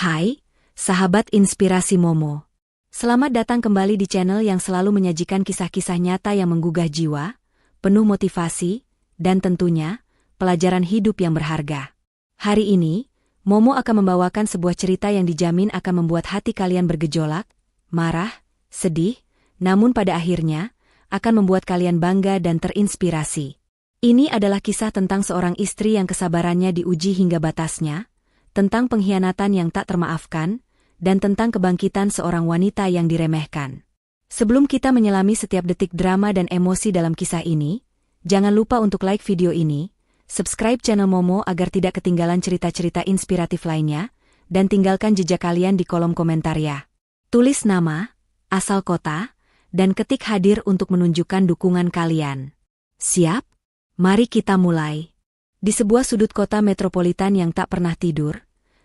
Hai, sahabat inspirasi Momo. Selamat datang kembali di channel yang selalu menyajikan kisah-kisah nyata yang menggugah jiwa, penuh motivasi, dan tentunya, pelajaran hidup yang berharga. Hari ini, Momo akan membawakan sebuah cerita yang dijamin akan membuat hati kalian bergejolak, marah, sedih, namun pada akhirnya, akan membuat kalian bangga dan terinspirasi. Ini adalah kisah tentang seorang istri yang kesabarannya diuji hingga batasnya, tentang pengkhianatan yang tak termaafkan, dan tentang kebangkitan seorang wanita yang diremehkan. Sebelum kita menyelami setiap detik drama dan emosi dalam kisah ini, jangan lupa untuk like video ini, subscribe channel Momo agar tidak ketinggalan cerita-cerita inspiratif lainnya, dan tinggalkan jejak kalian di kolom komentar ya. Tulis nama, asal kota, dan ketik hadir untuk menunjukkan dukungan kalian. Siap? Mari kita mulai. Di sebuah sudut kota metropolitan yang tak pernah tidur,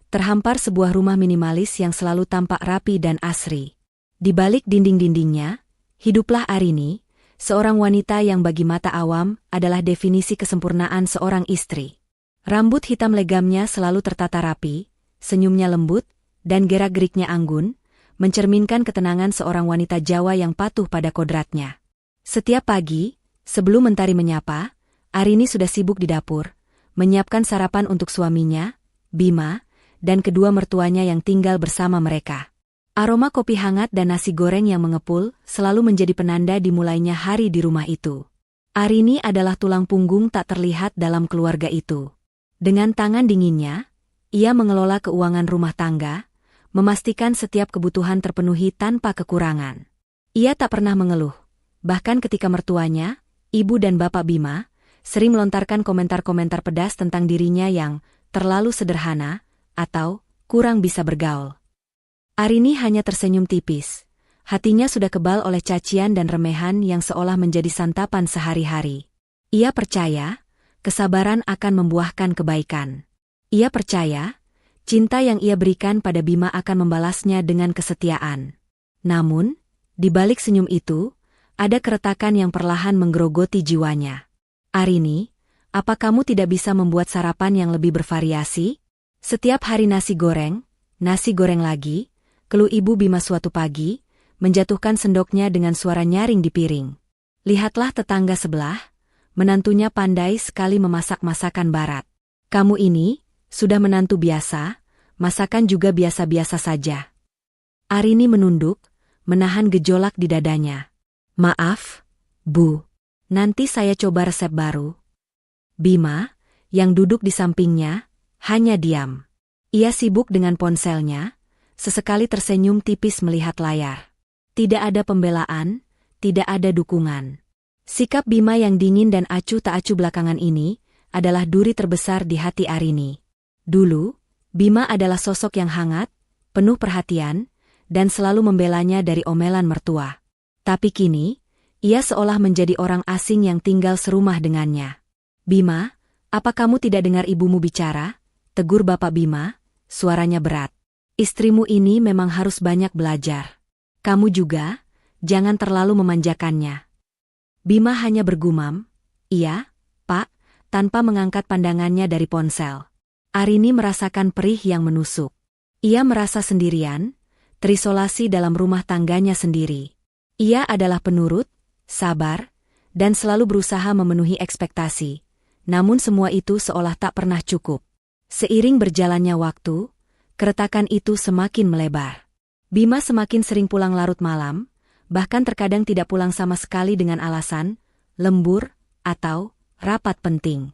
terhampar sebuah rumah minimalis yang selalu tampak rapi dan asri. Di balik dinding-dindingnya, hiduplah Arini, seorang wanita yang bagi mata awam adalah definisi kesempurnaan seorang istri. Rambut hitam legamnya selalu tertata rapi, senyumnya lembut, dan gerak-geriknya anggun, mencerminkan ketenangan seorang wanita Jawa yang patuh pada kodratnya. Setiap pagi, sebelum mentari menyapa, Arini sudah sibuk di dapur, menyiapkan sarapan untuk suaminya, Bima, dan kedua mertuanya yang tinggal bersama mereka. Aroma kopi hangat dan nasi goreng yang mengepul selalu menjadi penanda dimulainya hari di rumah itu. Arini adalah tulang punggung tak terlihat dalam keluarga itu. Dengan tangan dinginnya, ia mengelola keuangan rumah tangga, memastikan setiap kebutuhan terpenuhi tanpa kekurangan. Ia tak pernah mengeluh, bahkan ketika mertuanya, ibu dan bapak Bima, sering melontarkan komentar-komentar pedas tentang dirinya yang terlalu sederhana atau kurang bisa bergaul. Arini hanya tersenyum tipis. Hatinya sudah kebal oleh cacian dan remehan yang seolah menjadi santapan sehari-hari. Ia percaya, kesabaran akan membuahkan kebaikan. Ia percaya, cinta yang ia berikan pada Bima akan membalasnya dengan kesetiaan. Namun, di balik senyum itu, ada keretakan yang perlahan menggerogoti jiwanya. Arini, apa kamu tidak bisa membuat sarapan yang lebih bervariasi? Setiap hari nasi goreng lagi, keluh ibu Bima suatu pagi, menjatuhkan sendoknya dengan suara nyaring di piring. Lihatlah tetangga sebelah, menantunya pandai sekali memasak masakan barat. Kamu ini, sudah menantu biasa, masakan juga biasa-biasa saja. Arini menunduk, menahan gejolak di dadanya. Maaf, Bu. Nanti saya coba resep baru. Bima, yang duduk di sampingnya, hanya diam. Ia sibuk dengan ponselnya, sesekali tersenyum tipis melihat layar. Tidak ada pembelaan, tidak ada dukungan. Sikap Bima yang dingin dan acuh tak acuh belakangan ini, adalah duri terbesar di hati Arini. Dulu, Bima adalah sosok yang hangat, penuh perhatian, dan selalu membelanya dari omelan mertua. Tapi kini, ia seolah menjadi orang asing yang tinggal serumah dengannya. Bima, apa kamu tidak dengar ibumu bicara? Tegur Bapak Bima, suaranya berat. Istrimu ini memang harus banyak belajar. Kamu juga, jangan terlalu memanjakannya. Bima hanya bergumam, iya, Pak, tanpa mengangkat pandangannya dari ponsel. Arini merasakan perih yang menusuk. Ia merasa sendirian, terisolasi dalam rumah tangganya sendiri. Ia adalah penurut, sabar, dan selalu berusaha memenuhi ekspektasi. Namun semua itu seolah tak pernah cukup. Seiring berjalannya waktu, keretakan itu semakin melebar. Bima semakin sering pulang larut malam, bahkan terkadang tidak pulang sama sekali dengan alasan lembur atau rapat penting.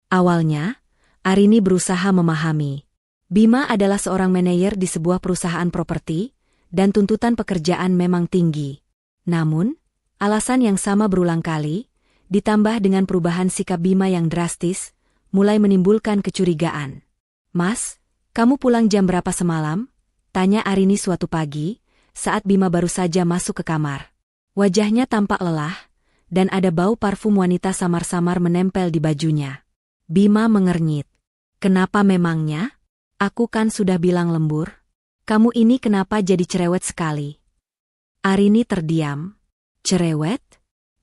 Awalnya, Arini berusaha memahami. Bima adalah seorang manajer di sebuah perusahaan properti, dan tuntutan pekerjaan memang tinggi. Namun, alasan yang sama berulang kali, ditambah dengan perubahan sikap Bima yang drastis, mulai menimbulkan kecurigaan. Mas, kamu pulang jam berapa semalam? Tanya Arini suatu pagi, saat Bima baru saja masuk ke kamar. Wajahnya tampak lelah, dan ada bau parfum wanita samar-samar menempel di bajunya. Bima mengernyit. Kenapa memangnya? Aku kan sudah bilang lembur. Kamu ini kenapa jadi cerewet sekali? Arini terdiam. Cerewet?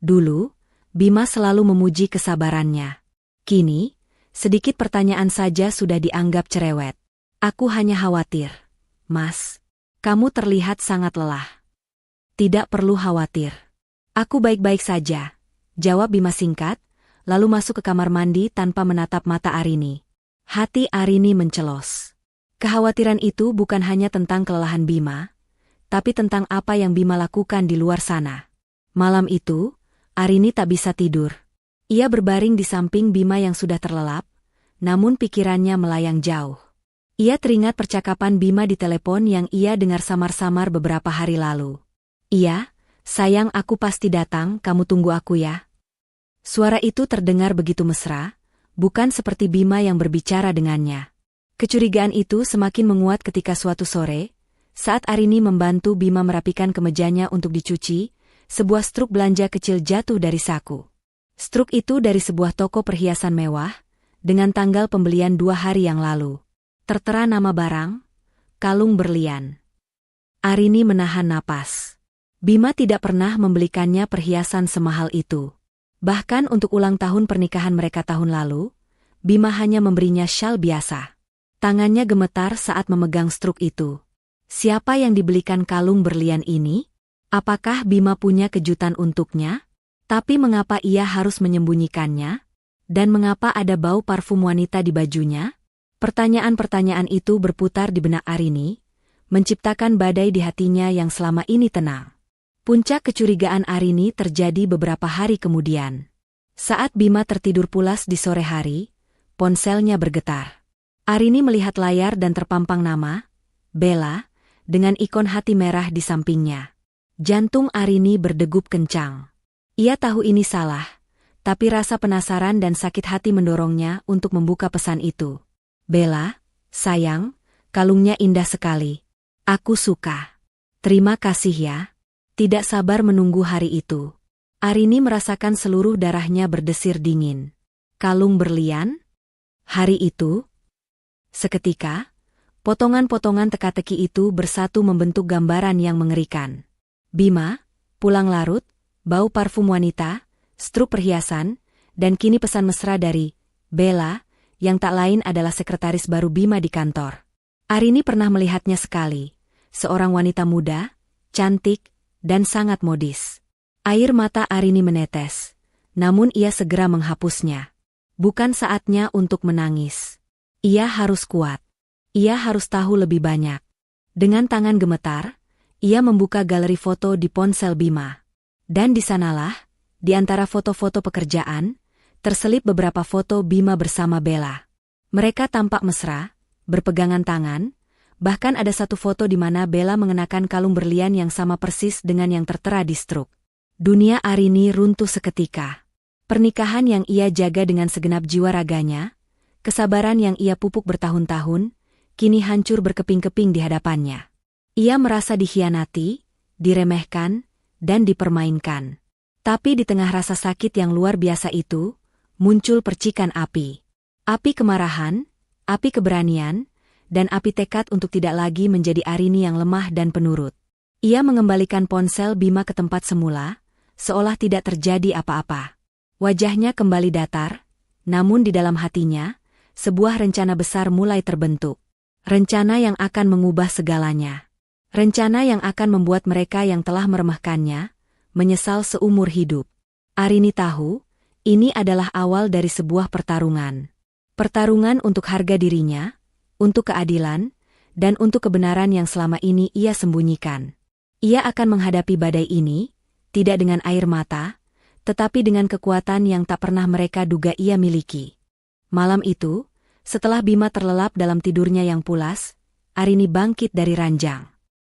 Dulu, Bima selalu memuji kesabarannya. Kini, sedikit pertanyaan saja sudah dianggap cerewet. Aku hanya khawatir. Mas, kamu terlihat sangat lelah. Tidak perlu khawatir. Aku baik-baik saja, jawab Bima singkat, lalu masuk ke kamar mandi tanpa menatap mata Arini. Hati Arini mencelos. Kekhawatiran itu bukan hanya tentang kelelahan Bima, tapi tentang apa yang Bima lakukan di luar sana. Malam itu, Arini tak bisa tidur. Ia berbaring di samping Bima yang sudah terlelap, namun pikirannya melayang jauh. Ia teringat percakapan Bima di telepon yang ia dengar samar-samar beberapa hari lalu. Iya, sayang, aku pasti datang, kamu tunggu aku ya. Suara itu terdengar begitu mesra, bukan seperti Bima yang berbicara dengannya. Kecurigaan itu semakin menguat ketika suatu sore, saat Arini membantu Bima merapikan kemejanya untuk dicuci, sebuah struk belanja kecil jatuh dari saku. Struk itu dari sebuah toko perhiasan mewah, dengan tanggal pembelian 2 hari yang lalu. Tertera nama barang, kalung berlian. Arini menahan napas. Bima tidak pernah membelikannya perhiasan semahal itu. Bahkan untuk ulang tahun pernikahan mereka tahun lalu, Bima hanya memberinya syal biasa. Tangannya gemetar saat memegang struk itu. Siapa yang dibelikan kalung berlian ini? Apakah Bima punya kejutan untuknya? Tapi mengapa ia harus menyembunyikannya? Dan mengapa ada bau parfum wanita di bajunya? Pertanyaan-pertanyaan itu berputar di benak Arini, menciptakan badai di hatinya yang selama ini tenang. Puncak kecurigaan Arini terjadi beberapa hari kemudian. Saat Bima tertidur pulas di sore hari, ponselnya bergetar. Arini melihat layar dan terpampang nama, Bella, dengan ikon hati merah di sampingnya. Jantung Arini berdegup kencang. Ia tahu ini salah, tapi rasa penasaran dan sakit hati mendorongnya untuk membuka pesan itu. Bella, sayang, kalungnya indah sekali. Aku suka. Terima kasih ya. Tidak sabar menunggu hari itu. Arini merasakan seluruh darahnya berdesir dingin. Kalung berlian? Hari itu? Seketika, potongan-potongan teka-teki itu bersatu membentuk gambaran yang mengerikan. Bima, pulang larut, bau parfum wanita, struk perhiasan, dan kini pesan mesra dari Bella, yang tak lain adalah sekretaris baru Bima di kantor. Arini pernah melihatnya sekali. Seorang wanita muda, cantik, dan sangat modis. Air mata Arini menetes, namun ia segera menghapusnya. Bukan saatnya untuk menangis. Ia harus kuat. Ia harus tahu lebih banyak. Dengan tangan gemetar, ia membuka galeri foto di ponsel Bima. Dan di sanalah, di antara foto-foto pekerjaan, terselip beberapa foto Bima bersama Bella. Mereka tampak mesra, berpegangan tangan, bahkan ada satu foto di mana Bella mengenakan kalung berlian yang sama persis dengan yang tertera di struk. Dunia Arini runtuh seketika. Pernikahan yang ia jaga dengan segenap jiwa raganya, kesabaran yang ia pupuk bertahun-tahun, kini hancur berkeping-keping di hadapannya. Ia merasa dikhianati, diremehkan, dan dipermainkan. Tapi di tengah rasa sakit yang luar biasa itu, muncul percikan api. Api kemarahan, api keberanian, dan api tekad untuk tidak lagi menjadi Arini yang lemah dan penurut. Ia mengembalikan ponsel Bima ke tempat semula, seolah tidak terjadi apa-apa. Wajahnya kembali datar, namun di dalam hatinya, sebuah rencana besar mulai terbentuk. Rencana yang akan mengubah segalanya. Rencana yang akan membuat mereka yang telah meremehkannya, menyesal seumur hidup. Arini tahu, ini adalah awal dari sebuah pertarungan. Pertarungan untuk harga dirinya, untuk keadilan, dan untuk kebenaran yang selama ini ia sembunyikan. Ia akan menghadapi badai ini, tidak dengan air mata, tetapi dengan kekuatan yang tak pernah mereka duga ia miliki. Malam itu, setelah Bima terlelap dalam tidurnya yang pulas, Arini bangkit dari ranjang.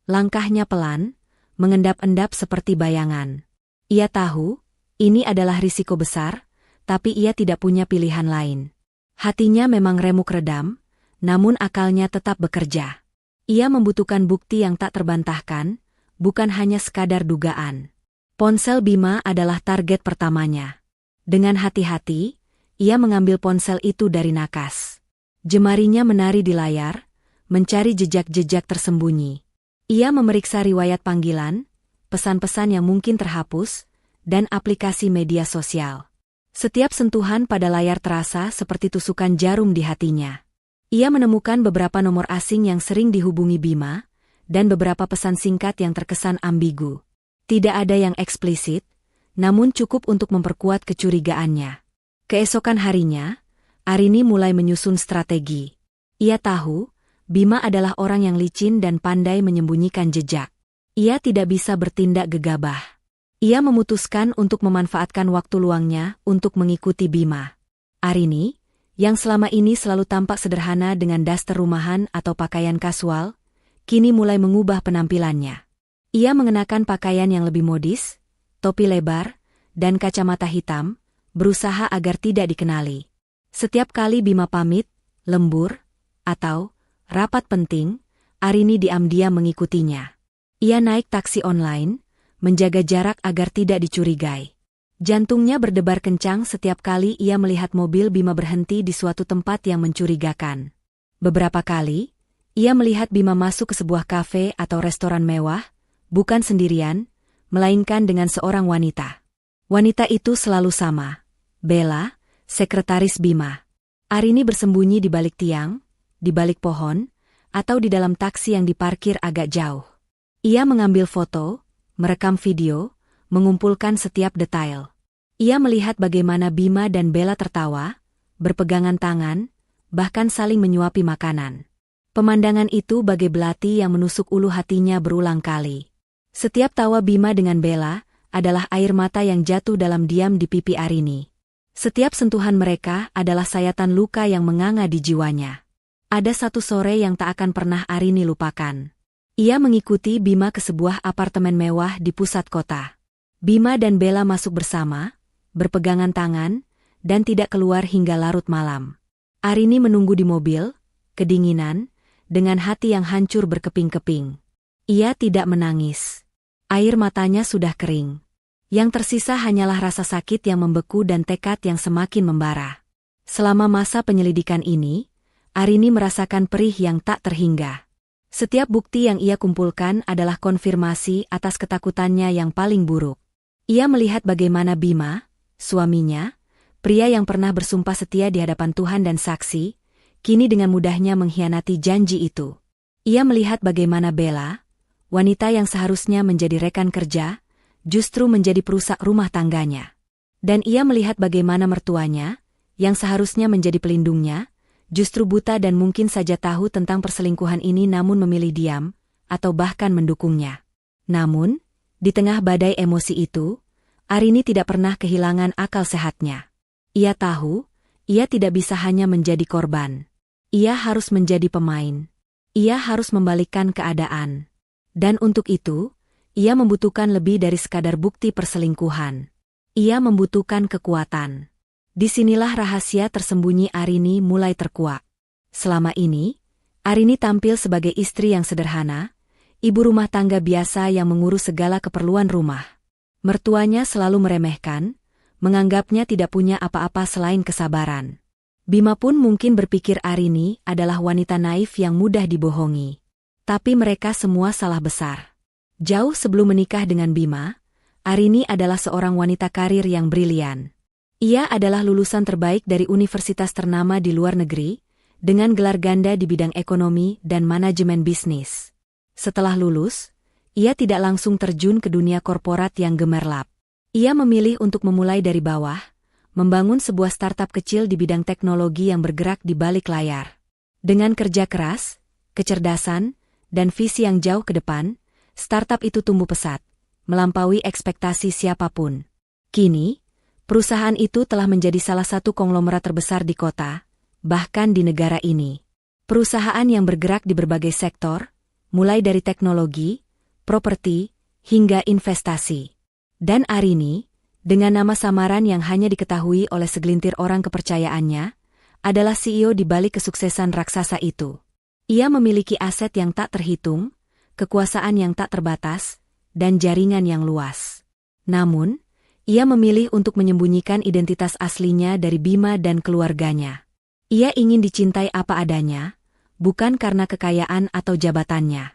Langkahnya pelan, mengendap-endap seperti bayangan. Ia tahu, ini adalah risiko besar, tapi ia tidak punya pilihan lain. Hatinya memang remuk redam, namun akalnya tetap bekerja. Ia membutuhkan bukti yang tak terbantahkan, bukan hanya sekadar dugaan. Ponsel Bima adalah target pertamanya. Dengan hati-hati, ia mengambil ponsel itu dari nakas. Jemarinya menari di layar, mencari jejak-jejak tersembunyi. Ia memeriksa riwayat panggilan, pesan-pesan yang mungkin terhapus, dan aplikasi media sosial. Setiap sentuhan pada layar terasa seperti tusukan jarum di hatinya. Ia menemukan beberapa nomor asing yang sering dihubungi Bima, dan beberapa pesan singkat yang terkesan ambigu. Tidak ada yang eksplisit, namun cukup untuk memperkuat kecurigaannya. Keesokan harinya, Arini mulai menyusun strategi. Ia tahu, Bima adalah orang yang licin dan pandai menyembunyikan jejak. Ia tidak bisa bertindak gegabah. Ia memutuskan untuk memanfaatkan waktu luangnya untuk mengikuti Bima. Arini, yang selama ini selalu tampak sederhana dengan daster rumahan atau pakaian kasual, kini mulai mengubah penampilannya. Ia mengenakan pakaian yang lebih modis, topi lebar, dan kacamata hitam, berusaha agar tidak dikenali. Setiap kali Bima pamit, lembur, atau rapat penting, Arini diam-diam mengikutinya. Ia naik taksi online, menjaga jarak agar tidak dicurigai. Jantungnya berdebar kencang setiap kali ia melihat mobil Bima berhenti di suatu tempat yang mencurigakan. Beberapa kali, ia melihat Bima masuk ke sebuah kafe atau restoran mewah, bukan sendirian, melainkan dengan seorang wanita. Wanita itu selalu sama, Bella, sekretaris Bima. Arini bersembunyi di balik tiang, di balik pohon, atau di dalam taksi yang diparkir agak jauh. Ia mengambil foto, merekam video, mengumpulkan setiap detail. Ia melihat bagaimana Bima dan Bella tertawa, berpegangan tangan, bahkan saling menyuapi makanan. Pemandangan itu bagai belati yang menusuk ulu hatinya berulang kali. Setiap tawa Bima dengan Bella adalah air mata yang jatuh dalam diam di pipi Arini. Setiap sentuhan mereka adalah sayatan luka yang menganga di jiwanya. Ada satu sore yang tak akan pernah Arini lupakan. Ia mengikuti Bima ke sebuah apartemen mewah di pusat kota. Bima dan Bella masuk bersama, berpegangan tangan, dan tidak keluar hingga larut malam. Arini menunggu di mobil, kedinginan, dengan hati yang hancur berkeping-keping. Ia tidak menangis. Air matanya sudah kering. Yang tersisa hanyalah rasa sakit yang membeku dan tekad yang semakin membara. Selama masa penyelidikan ini, Arini merasakan perih yang tak terhingga. Setiap bukti yang ia kumpulkan adalah konfirmasi atas ketakutannya yang paling buruk. Ia melihat bagaimana Bima, suaminya, pria yang pernah bersumpah setia di hadapan Tuhan dan saksi, kini dengan mudahnya mengkhianati janji itu. Ia melihat bagaimana Bella, wanita yang seharusnya menjadi rekan kerja, justru menjadi perusak rumah tangganya. Dan ia melihat bagaimana mertuanya, yang seharusnya menjadi pelindungnya, justru buta dan mungkin saja tahu tentang perselingkuhan ini namun memilih diam, atau bahkan mendukungnya. Namun, di tengah badai emosi itu, Arini tidak pernah kehilangan akal sehatnya. Ia tahu, ia tidak bisa hanya menjadi korban. Ia harus menjadi pemain. Ia harus membalikkan keadaan. Dan untuk itu, ia membutuhkan lebih dari sekadar bukti perselingkuhan. Ia membutuhkan kekuatan. Disinilah rahasia tersembunyi Arini mulai terkuak. Selama ini, Arini tampil sebagai istri yang sederhana, ibu rumah tangga biasa yang mengurus segala keperluan rumah. Mertuanya selalu meremehkan, menganggapnya tidak punya apa-apa selain kesabaran. Bima pun mungkin berpikir Arini adalah wanita naif yang mudah dibohongi. Tapi mereka semua salah besar. Jauh sebelum menikah dengan Bima, Arini adalah seorang wanita karir yang brilian. Ia adalah lulusan terbaik dari universitas ternama di luar negeri, dengan gelar ganda di bidang ekonomi dan manajemen bisnis. Setelah lulus, ia tidak langsung terjun ke dunia korporat yang gemerlap. Ia memilih untuk memulai dari bawah, membangun sebuah startup kecil di bidang teknologi yang bergerak di balik layar. Dengan kerja keras, kecerdasan, dan visi yang jauh ke depan, startup itu tumbuh pesat, melampaui ekspektasi siapapun. Kini, perusahaan itu telah menjadi salah satu konglomerat terbesar di kota, bahkan di negara ini. Perusahaan yang bergerak di berbagai sektor, mulai dari teknologi, properti, hingga investasi. Dan Arini, dengan nama samaran yang hanya diketahui oleh segelintir orang kepercayaannya, adalah CEO di balik kesuksesan raksasa itu. Ia memiliki aset yang tak terhitung, kekuasaan yang tak terbatas, dan jaringan yang luas. Namun, ia memilih untuk menyembunyikan identitas aslinya dari Bima dan keluarganya. Ia ingin dicintai apa adanya, bukan karena kekayaan atau jabatannya.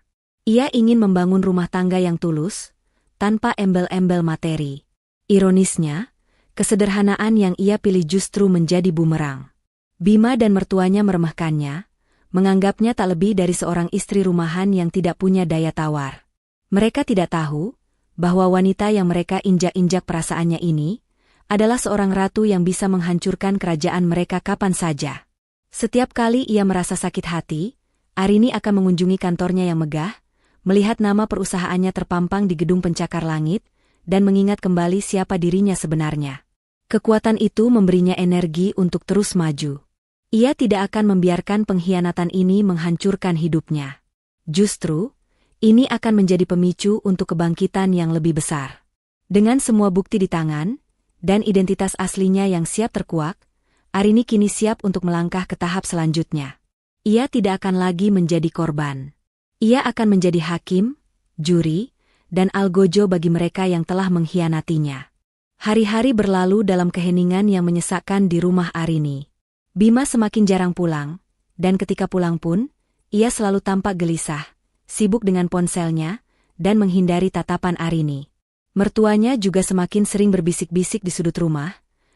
Ia ingin membangun rumah tangga yang tulus, tanpa embel-embel materi. Ironisnya, kesederhanaan yang ia pilih justru menjadi bumerang. Bima dan mertuanya meremehkannya, menganggapnya tak lebih dari seorang istri rumahan yang tidak punya daya tawar. Mereka tidak tahu bahwa wanita yang mereka injak-injak perasaannya ini adalah seorang ratu yang bisa menghancurkan kerajaan mereka kapan saja. Setiap kali ia merasa sakit hati, Arini akan mengunjungi kantornya yang megah, melihat nama perusahaannya terpampang di gedung pencakar langit, dan mengingat kembali siapa dirinya sebenarnya. Kekuatan itu memberinya energi untuk terus maju. Ia tidak akan membiarkan pengkhianatan ini menghancurkan hidupnya. Justru, ini akan menjadi pemicu untuk kebangkitan yang lebih besar. Dengan semua bukti di tangan, dan identitas aslinya yang siap terkuak, Arini kini siap untuk melangkah ke tahap selanjutnya. Ia tidak akan lagi menjadi korban. Ia akan menjadi hakim, juri, dan algojo bagi mereka yang telah mengkhianatinya. Hari-hari berlalu dalam keheningan yang menyesakkan di rumah Arini. Bima semakin jarang pulang, dan ketika pulang pun, ia selalu tampak gelisah, sibuk dengan ponselnya, dan menghindari tatapan Arini. Mertuanya juga semakin sering berbisik-bisik di sudut rumah,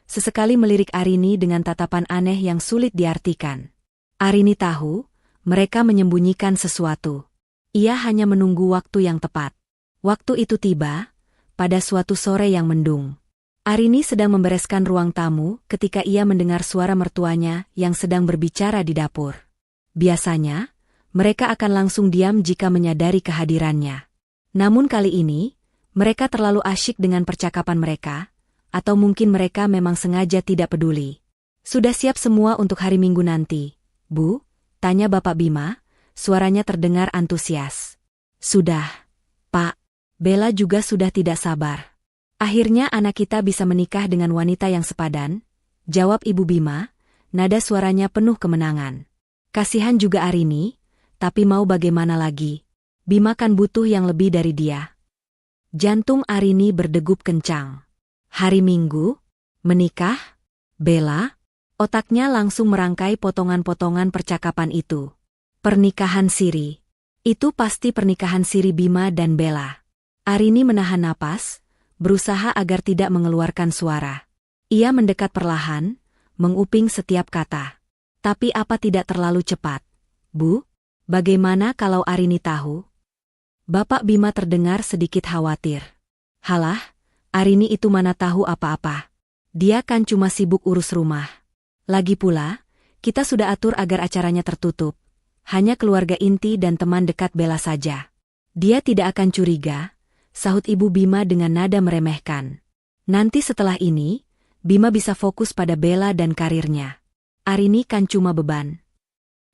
sesekali melirik Arini dengan tatapan aneh yang sulit diartikan. Arini tahu, mereka menyembunyikan sesuatu. Ia hanya menunggu waktu yang tepat. Waktu itu tiba, pada suatu sore yang mendung. Arini sedang membereskan ruang tamu ketika ia mendengar suara mertuanya yang sedang berbicara di dapur. Biasanya, mereka akan langsung diam jika menyadari kehadirannya. Namun kali ini, mereka terlalu asyik dengan percakapan mereka, atau mungkin mereka memang sengaja tidak peduli. Sudah siap semua untuk hari Minggu nanti, Bu? Tanya Bapak Bima, suaranya terdengar antusias. Sudah, Pak. Bella juga sudah tidak sabar. Akhirnya anak kita bisa menikah dengan wanita yang sepadan, jawab Ibu Bima, nada suaranya penuh kemenangan. Kasihan juga Arini, tapi mau bagaimana lagi? Bima kan butuh yang lebih dari dia. Jantung Arini berdegup kencang. Hari Minggu? Menikah? Bella? Otaknya langsung merangkai potongan-potongan percakapan itu. Pernikahan siri. Itu pasti pernikahan siri Bima dan Bella. Arini menahan napas, berusaha agar tidak mengeluarkan suara. Ia mendekat perlahan, menguping setiap kata. Tapi apa tidak terlalu cepat? Bu, bagaimana kalau Arini tahu? Bapak Bima terdengar sedikit khawatir. Halah, Arini itu mana tahu apa-apa. Dia kan cuma sibuk urus rumah. Lagi pula, kita sudah atur agar acaranya tertutup. Hanya keluarga inti dan teman dekat Bella saja. Dia tidak akan curiga, sahut Ibu Bima dengan nada meremehkan. Nanti setelah ini, Bima bisa fokus pada Bella dan karirnya. Arini kan cuma beban.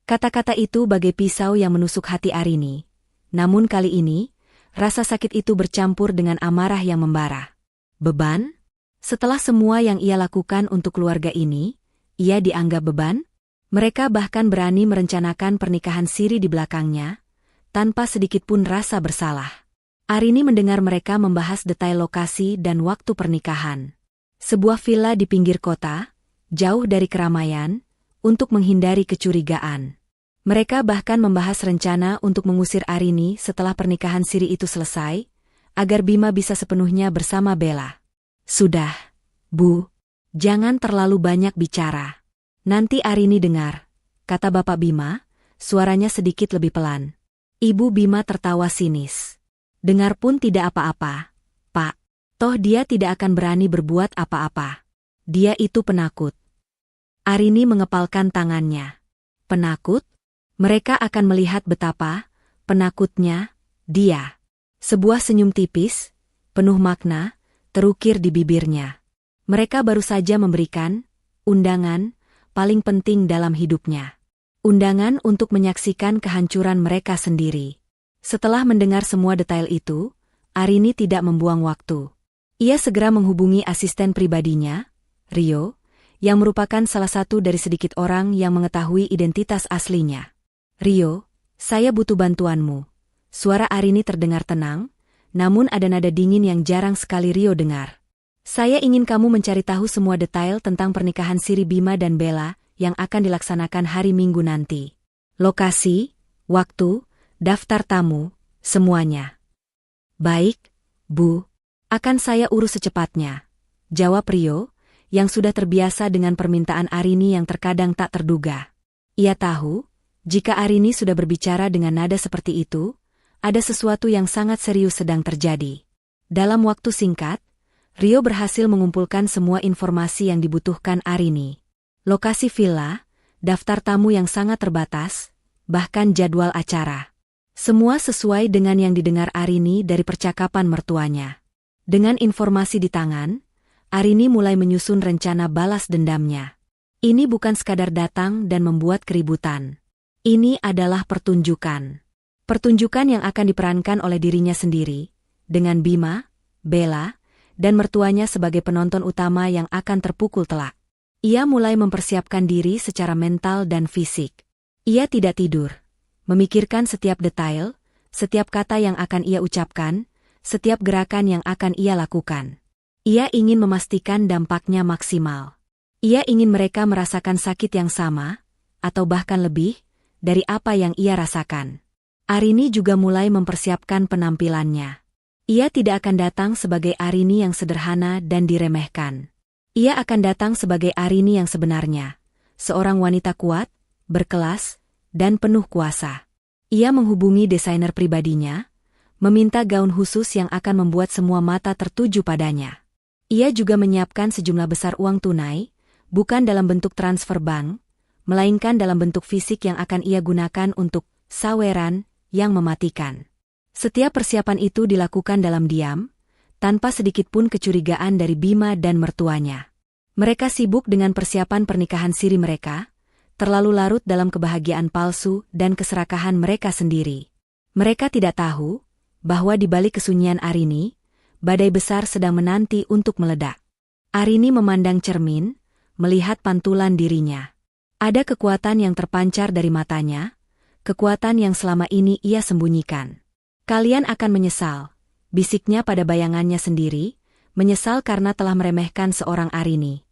Kata-kata itu bagai pisau yang menusuk hati Arini. Namun kali ini, rasa sakit itu bercampur dengan amarah yang membara. Beban? Setelah semua yang ia lakukan untuk keluarga ini, ia dianggap beban? Mereka bahkan berani merencanakan pernikahan siri di belakangnya, tanpa sedikit pun rasa bersalah. Arini mendengar mereka membahas detail lokasi dan waktu pernikahan. Sebuah villa di pinggir kota, jauh dari keramaian, untuk menghindari kecurigaan. Mereka bahkan membahas rencana untuk mengusir Arini setelah pernikahan siri itu selesai, agar Bima bisa sepenuhnya bersama Bella. Sudah, Bu, jangan terlalu banyak bicara. Nanti Arini dengar, kata Bapak Bima, suaranya sedikit lebih pelan. Ibu Bima tertawa sinis. Dengar pun tidak apa-apa, Pak. Toh dia tidak akan berani berbuat apa-apa. Dia itu penakut. Arini mengepalkan tangannya. Penakut? Mereka akan melihat betapa penakutnya dia. Sebuah senyum tipis, penuh makna, terukir di bibirnya. Mereka baru saja memberikan undangan paling penting dalam hidupnya. Undangan untuk menyaksikan kehancuran mereka sendiri. Setelah mendengar semua detail itu, Arini tidak membuang waktu. Ia segera menghubungi asisten pribadinya, Rio, yang merupakan salah satu dari sedikit orang yang mengetahui identitas aslinya. Rio, saya butuh bantuanmu. Suara Arini terdengar tenang, namun ada nada dingin yang jarang sekali Rio dengar. Saya ingin kamu mencari tahu semua detail tentang pernikahan siri Bima dan Bella yang akan dilaksanakan hari Minggu nanti. Lokasi, waktu, daftar tamu, semuanya. Baik, Bu. Akan saya urus secepatnya, jawab Rio, yang sudah terbiasa dengan permintaan Arini yang terkadang tak terduga. Ia tahu, Jika Arini sudah berbicara dengan nada seperti itu, ada sesuatu yang sangat serius sedang terjadi. Dalam waktu singkat, Rio berhasil mengumpulkan semua informasi yang dibutuhkan Arini. Lokasi villa, daftar tamu yang sangat terbatas, bahkan jadwal acara. Semua sesuai dengan yang didengar Arini dari percakapan mertuanya. Dengan informasi di tangan, Arini mulai menyusun rencana balas dendamnya. Ini bukan sekadar datang dan membuat keributan. Ini adalah pertunjukan. Pertunjukan yang akan diperankan oleh dirinya sendiri, dengan Bima, Bella, dan mertuanya sebagai penonton utama yang akan terpukul telak. Ia mulai mempersiapkan diri secara mental dan fisik. Ia tidak tidur, memikirkan setiap detail, setiap kata yang akan ia ucapkan, setiap gerakan yang akan ia lakukan. Ia ingin memastikan dampaknya maksimal. Ia ingin mereka merasakan sakit yang sama, atau bahkan lebih, dari apa yang ia rasakan. Arini juga mulai mempersiapkan penampilannya. Ia tidak akan datang sebagai Arini yang sederhana dan diremehkan. Ia akan datang sebagai Arini yang sebenarnya, seorang wanita kuat, berkelas, dan penuh kuasa. Ia menghubungi desainer pribadinya, meminta gaun khusus yang akan membuat semua mata tertuju padanya. Ia juga menyiapkan sejumlah besar uang tunai, bukan dalam bentuk transfer bank, melainkan dalam bentuk fisik yang akan ia gunakan untuk saweran yang mematikan. Setiap persiapan itu dilakukan dalam diam, tanpa sedikitpun kecurigaan dari Bima dan mertuanya. Mereka sibuk dengan persiapan pernikahan siri mereka, terlalu larut dalam kebahagiaan palsu dan keserakahan mereka sendiri. Mereka tidak tahu bahwa di balik kesunyian Arini, badai besar sedang menanti untuk meledak. Arini memandang cermin, melihat pantulan dirinya. Ada kekuatan yang terpancar dari matanya, kekuatan yang selama ini ia sembunyikan. Kalian akan menyesal, bisiknya pada bayangannya sendiri, menyesal karena telah meremehkan seorang Arini.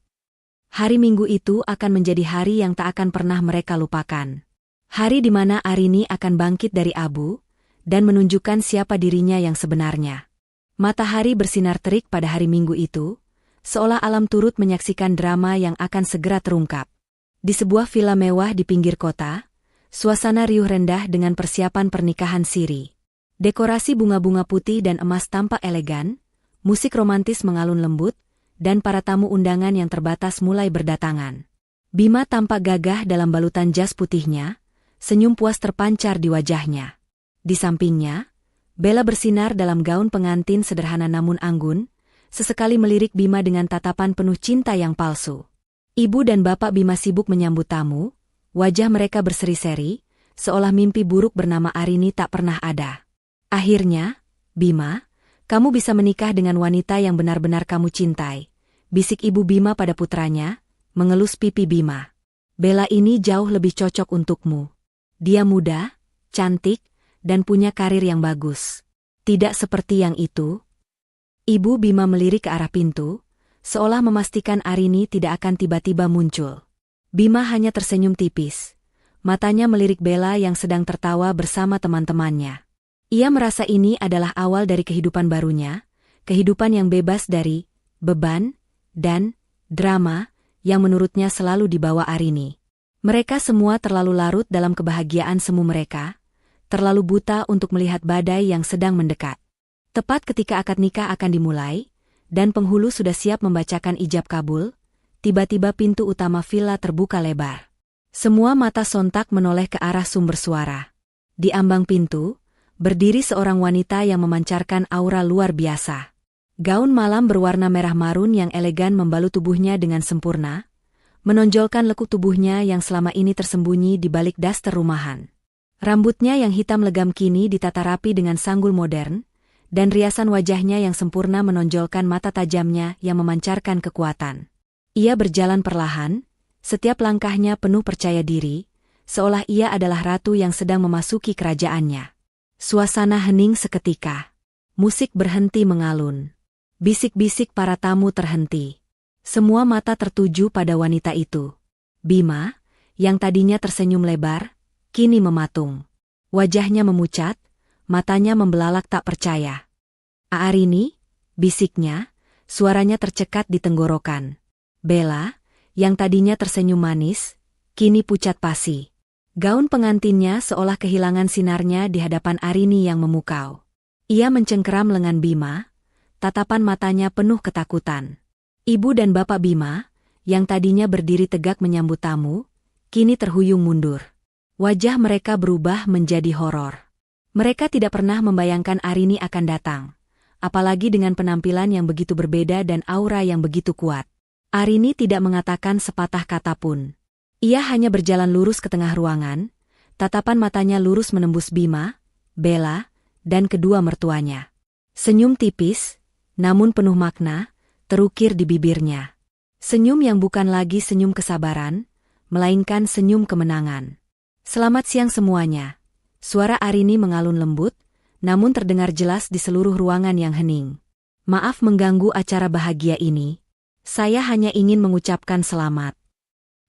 Hari Minggu itu akan menjadi hari yang tak akan pernah mereka lupakan. Hari di mana Arini akan bangkit dari abu, dan menunjukkan siapa dirinya yang sebenarnya. Matahari bersinar terik pada hari Minggu itu, seolah alam turut menyaksikan drama yang akan segera terungkap. Di sebuah villa mewah di pinggir kota, suasana riuh rendah dengan persiapan pernikahan siri. Dekorasi bunga-bunga putih dan emas tampak elegan, musik romantis mengalun lembut, dan para tamu undangan yang terbatas mulai berdatangan. Bima tampak gagah dalam balutan jas putihnya, senyum puas terpancar di wajahnya. Di sampingnya, Bella bersinar dalam gaun pengantin sederhana namun anggun, sesekali melirik Bima dengan tatapan penuh cinta yang palsu. Ibu dan bapak Bima sibuk menyambut tamu, wajah mereka berseri-seri, seolah mimpi buruk bernama Arini tak pernah ada. Akhirnya, Bima, kamu bisa menikah dengan wanita yang benar-benar kamu cintai, bisik ibu Bima pada putranya, mengelus pipi Bima. Bella ini jauh lebih cocok untukmu. Dia muda, cantik, dan punya karir yang bagus. Tidak seperti yang itu. Ibu Bima melirik ke arah pintu, seolah memastikan Arini tidak akan tiba-tiba muncul. Bima hanya tersenyum tipis. Matanya melirik Bella yang sedang tertawa bersama teman-temannya. Ia merasa ini adalah awal dari kehidupan barunya, kehidupan yang bebas dari beban dan drama yang menurutnya selalu dibawa Arini. Mereka semua terlalu larut dalam kebahagiaan semu mereka, terlalu buta untuk melihat badai yang sedang mendekat. Tepat ketika akad nikah akan dimulai, dan penghulu sudah siap membacakan ijab kabul, tiba-tiba pintu utama villa terbuka lebar. Semua mata sontak menoleh ke arah sumber suara. Di ambang pintu, berdiri seorang wanita yang memancarkan aura luar biasa. Gaun malam berwarna merah marun yang elegan membalut tubuhnya dengan sempurna, menonjolkan lekuk tubuhnya yang selama ini tersembunyi di balik daster rumahan. Rambutnya yang hitam legam kini ditata rapi dengan sanggul modern, dan riasan wajahnya yang sempurna menonjolkan mata tajamnya yang memancarkan kekuatan. Ia berjalan perlahan, setiap langkahnya penuh percaya diri, seolah ia adalah ratu yang sedang memasuki kerajaannya. Suasana hening seketika. Musik berhenti mengalun. Bisik-bisik para tamu terhenti. Semua mata tertuju pada wanita itu. Bima, yang tadinya tersenyum lebar, kini mematung. Wajahnya memucat, matanya membelalak tak percaya. Arini, bisiknya, suaranya tercekat di tenggorokan. Bella, yang tadinya tersenyum manis, kini pucat pasi. Gaun pengantinnya seolah kehilangan sinarnya di hadapan Arini yang memukau. Ia mencengkeram lengan Bima, tatapan matanya penuh ketakutan. Ibu dan bapak Bima, yang tadinya berdiri tegak menyambut tamu, kini terhuyung mundur. Wajah mereka berubah menjadi horor. Mereka tidak pernah membayangkan Arini akan datang, apalagi dengan penampilan yang begitu berbeda dan aura yang begitu kuat. Arini tidak mengatakan sepatah kata pun. Ia hanya berjalan lurus ke tengah ruangan, tatapan matanya lurus menembus Bima, Bella, dan kedua mertuanya. Senyum tipis, namun penuh makna, terukir di bibirnya. Senyum yang bukan lagi senyum kesabaran, melainkan senyum kemenangan. Selamat siang semuanya. Suara Arini mengalun lembut, namun terdengar jelas di seluruh ruangan yang hening. Maaf mengganggu acara bahagia ini. Saya hanya ingin mengucapkan selamat.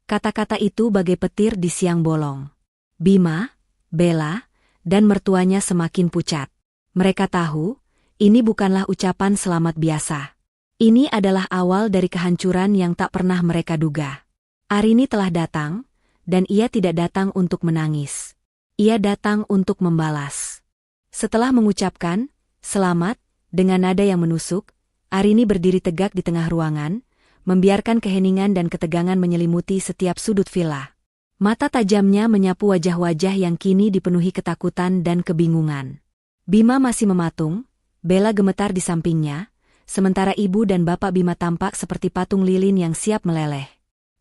Kata-kata itu bagai petir di siang bolong. Bima, Bella, dan mertuanya semakin pucat. Mereka tahu, ini bukanlah ucapan selamat biasa. Ini adalah awal dari kehancuran yang tak pernah mereka duga. Arini telah datang, dan ia tidak datang untuk menangis. Ia datang untuk membalas. Setelah mengucapkan, selamat, dengan nada yang menusuk, Arini berdiri tegak di tengah ruangan, membiarkan keheningan dan ketegangan menyelimuti setiap sudut villa. Mata tajamnya menyapu wajah-wajah yang kini dipenuhi ketakutan dan kebingungan. Bima masih mematung, Bella gemetar di sampingnya, sementara ibu dan bapak Bima tampak seperti patung lilin yang siap meleleh.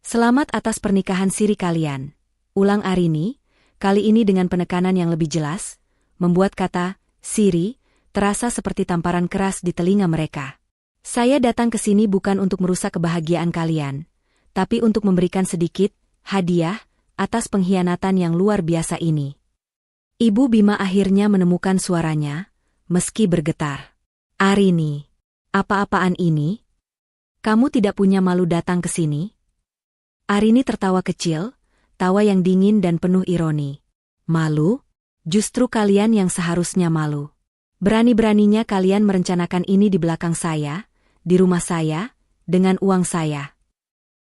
Selamat atas pernikahan siri kalian, ulang Arini, kali ini dengan penekanan yang lebih jelas, membuat kata siri terasa seperti tamparan keras di telinga mereka. Saya datang ke sini bukan untuk merusak kebahagiaan kalian, tapi untuk memberikan sedikit hadiah atas pengkhianatan yang luar biasa ini. Ibu Bima akhirnya menemukan suaranya, meski bergetar. Arini, apa-apaan ini? Kamu tidak punya malu datang ke sini? Arini tertawa kecil, tawa yang dingin dan penuh ironi. Malu? Justru kalian yang seharusnya malu. Berani-beraninya kalian merencanakan ini di belakang saya, di rumah saya, dengan uang saya.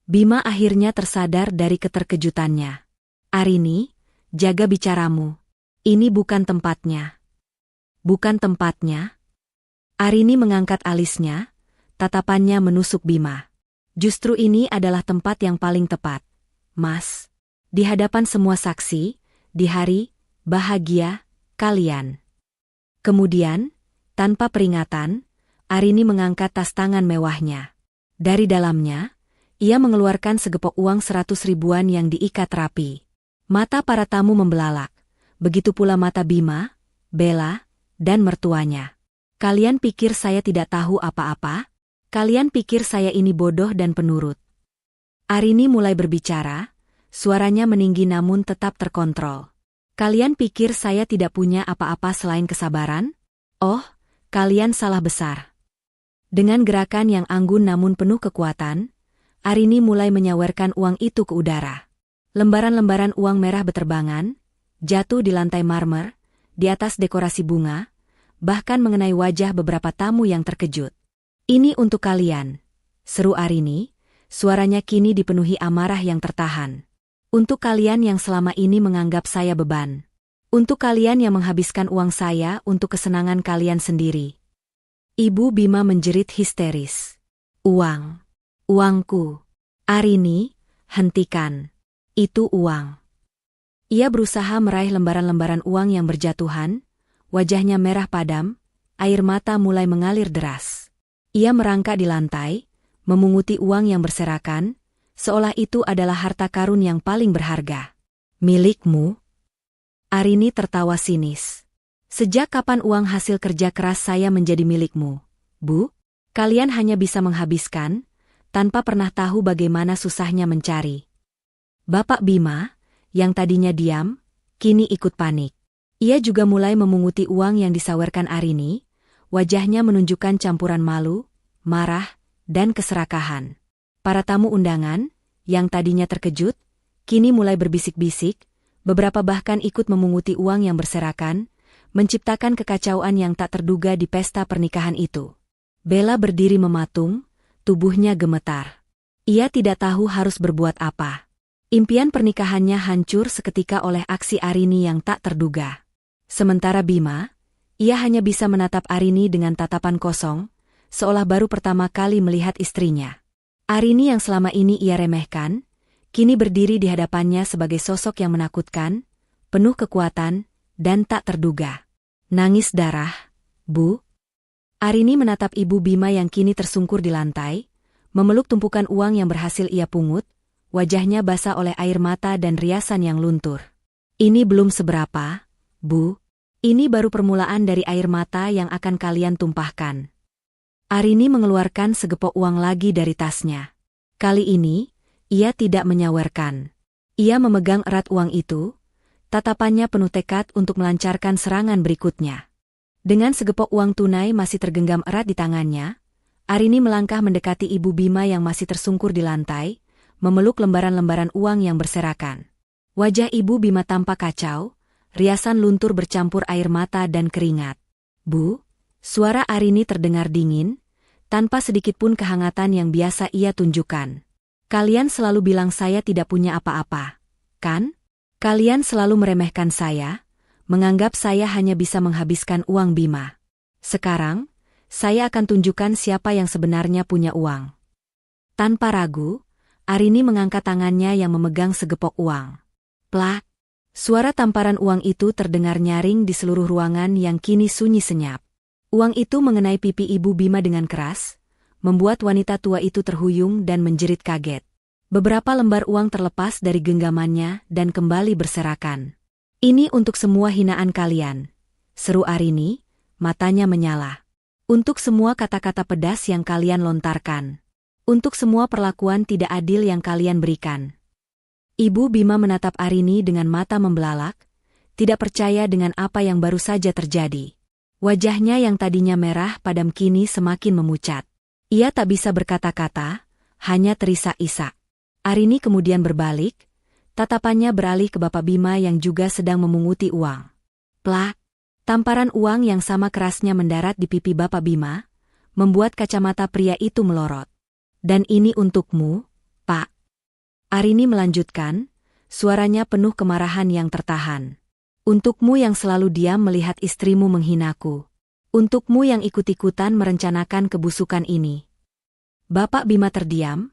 Bima akhirnya tersadar dari keterkejutannya. Arini, jaga bicaramu. Ini bukan tempatnya. Bukan tempatnya? Arini mengangkat alisnya, tatapannya menusuk Bima. Justru ini adalah tempat yang paling tepat, Mas. Di hadapan semua saksi, di hari bahagia kalian. Kemudian, tanpa peringatan, Arini mengangkat tas tangan mewahnya. Dari dalamnya, ia mengeluarkan segepok uang 100 ribuan yang diikat rapi. Mata para tamu membelalak, begitu pula mata Bima, Bella, dan mertuanya. Kalian pikir saya tidak tahu apa-apa? Kalian pikir saya ini bodoh dan penurut? Arini mulai berbicara, suaranya meninggi namun tetap terkontrol. Kalian pikir saya tidak punya apa-apa selain kesabaran? Oh, kalian salah besar. Dengan gerakan yang anggun namun penuh kekuatan, Arini mulai menyawerkan uang itu ke udara. Lembaran-lembaran uang merah beterbangan, jatuh di lantai marmer, di atas dekorasi bunga, bahkan mengenai wajah beberapa tamu yang terkejut. Ini untuk kalian, seru Arini, suaranya kini dipenuhi amarah yang tertahan. Untuk kalian yang selama ini menganggap saya beban. Untuk kalian yang menghabiskan uang saya untuk kesenangan kalian sendiri. Ibu Bima menjerit histeris. Uang. Uangku. Arini, hentikan. Itu uang. Ia berusaha meraih lembaran-lembaran uang yang berjatuhan, wajahnya merah padam, air mata mulai mengalir deras. Ia merangkak di lantai, memunguti uang yang berserakan, seolah itu adalah harta karun yang paling berharga. Milikmu? Arini tertawa sinis. Sejak kapan uang hasil kerja keras saya menjadi milikmu, Bu? Kalian hanya bisa menghabiskan, tanpa pernah tahu bagaimana susahnya mencari. Bapak Bima, yang tadinya diam, kini ikut panik. Ia juga mulai memunguti uang yang disawerkan Arini, wajahnya menunjukkan campuran malu, marah, dan keserakahan. Para tamu undangan, yang tadinya terkejut, kini mulai berbisik-bisik, beberapa bahkan ikut memunguti uang yang berserakan, menciptakan kekacauan yang tak terduga di pesta pernikahan itu. Bella berdiri mematung, tubuhnya gemetar. Ia tidak tahu harus berbuat apa. Impian pernikahannya hancur seketika oleh aksi Arini yang tak terduga. Sementara Bima, ia hanya bisa menatap Arini dengan tatapan kosong, seolah baru pertama kali melihat istrinya. Arini yang selama ini ia remehkan, kini berdiri di hadapannya sebagai sosok yang menakutkan, penuh kekuatan, dan tak terduga. Nangis darah, Bu. Arini menatap ibu Bima yang kini tersungkur di lantai, memeluk tumpukan uang yang berhasil ia pungut, wajahnya basah oleh air mata dan riasan yang luntur. Ini belum seberapa, Bu. Ini baru permulaan dari air mata yang akan kalian tumpahkan. Arini mengeluarkan segepok uang lagi dari tasnya. Kali ini, ia tidak menyawerkan. Ia memegang erat uang itu, tatapannya penuh tekad untuk melancarkan serangan berikutnya. Dengan segepok uang tunai masih tergenggam erat di tangannya, Arini melangkah mendekati ibu Bima yang masih tersungkur di lantai, memeluk lembaran-lembaran uang yang berserakan. Wajah ibu Bima tampak kacau, riasan luntur bercampur air mata dan keringat. Bu, suara Arini terdengar dingin, tanpa sedikitpun kehangatan yang biasa ia tunjukkan. Kalian selalu bilang saya tidak punya apa-apa, kan? Kalian selalu meremehkan saya, menganggap saya hanya bisa menghabiskan uang Bima. Sekarang, saya akan tunjukkan siapa yang sebenarnya punya uang. Tanpa ragu, Arini mengangkat tangannya yang memegang segepok uang. Plak! Suara tamparan uang itu terdengar nyaring di seluruh ruangan yang kini sunyi senyap. Uang itu mengenai pipi ibu Bima dengan keras, membuat wanita tua itu terhuyung dan menjerit kaget. Beberapa lembar uang terlepas dari genggamannya dan kembali berserakan. Ini untuk semua hinaan kalian, seru Arini, matanya menyala. Untuk semua kata-kata pedas yang kalian lontarkan. Untuk semua perlakuan tidak adil yang kalian berikan. Ibu Bima menatap Arini dengan mata membelalak, tidak percaya dengan apa yang baru saja terjadi. Wajahnya yang tadinya merah padam kini semakin memucat. Ia tak bisa berkata-kata, hanya terisak-isak. Arini kemudian berbalik, tatapannya beralih ke Bapak Bima yang juga sedang memunguti uang. Plak! Tamparan uang yang sama kerasnya mendarat di pipi Bapak Bima, membuat kacamata pria itu melorot. Dan ini untukmu, Pak. Arini melanjutkan, suaranya penuh kemarahan yang tertahan. Untukmu yang selalu diam melihat istrimu menghinaku. Untukmu yang ikut-ikutan merencanakan kebusukan ini. Bapak Bima terdiam,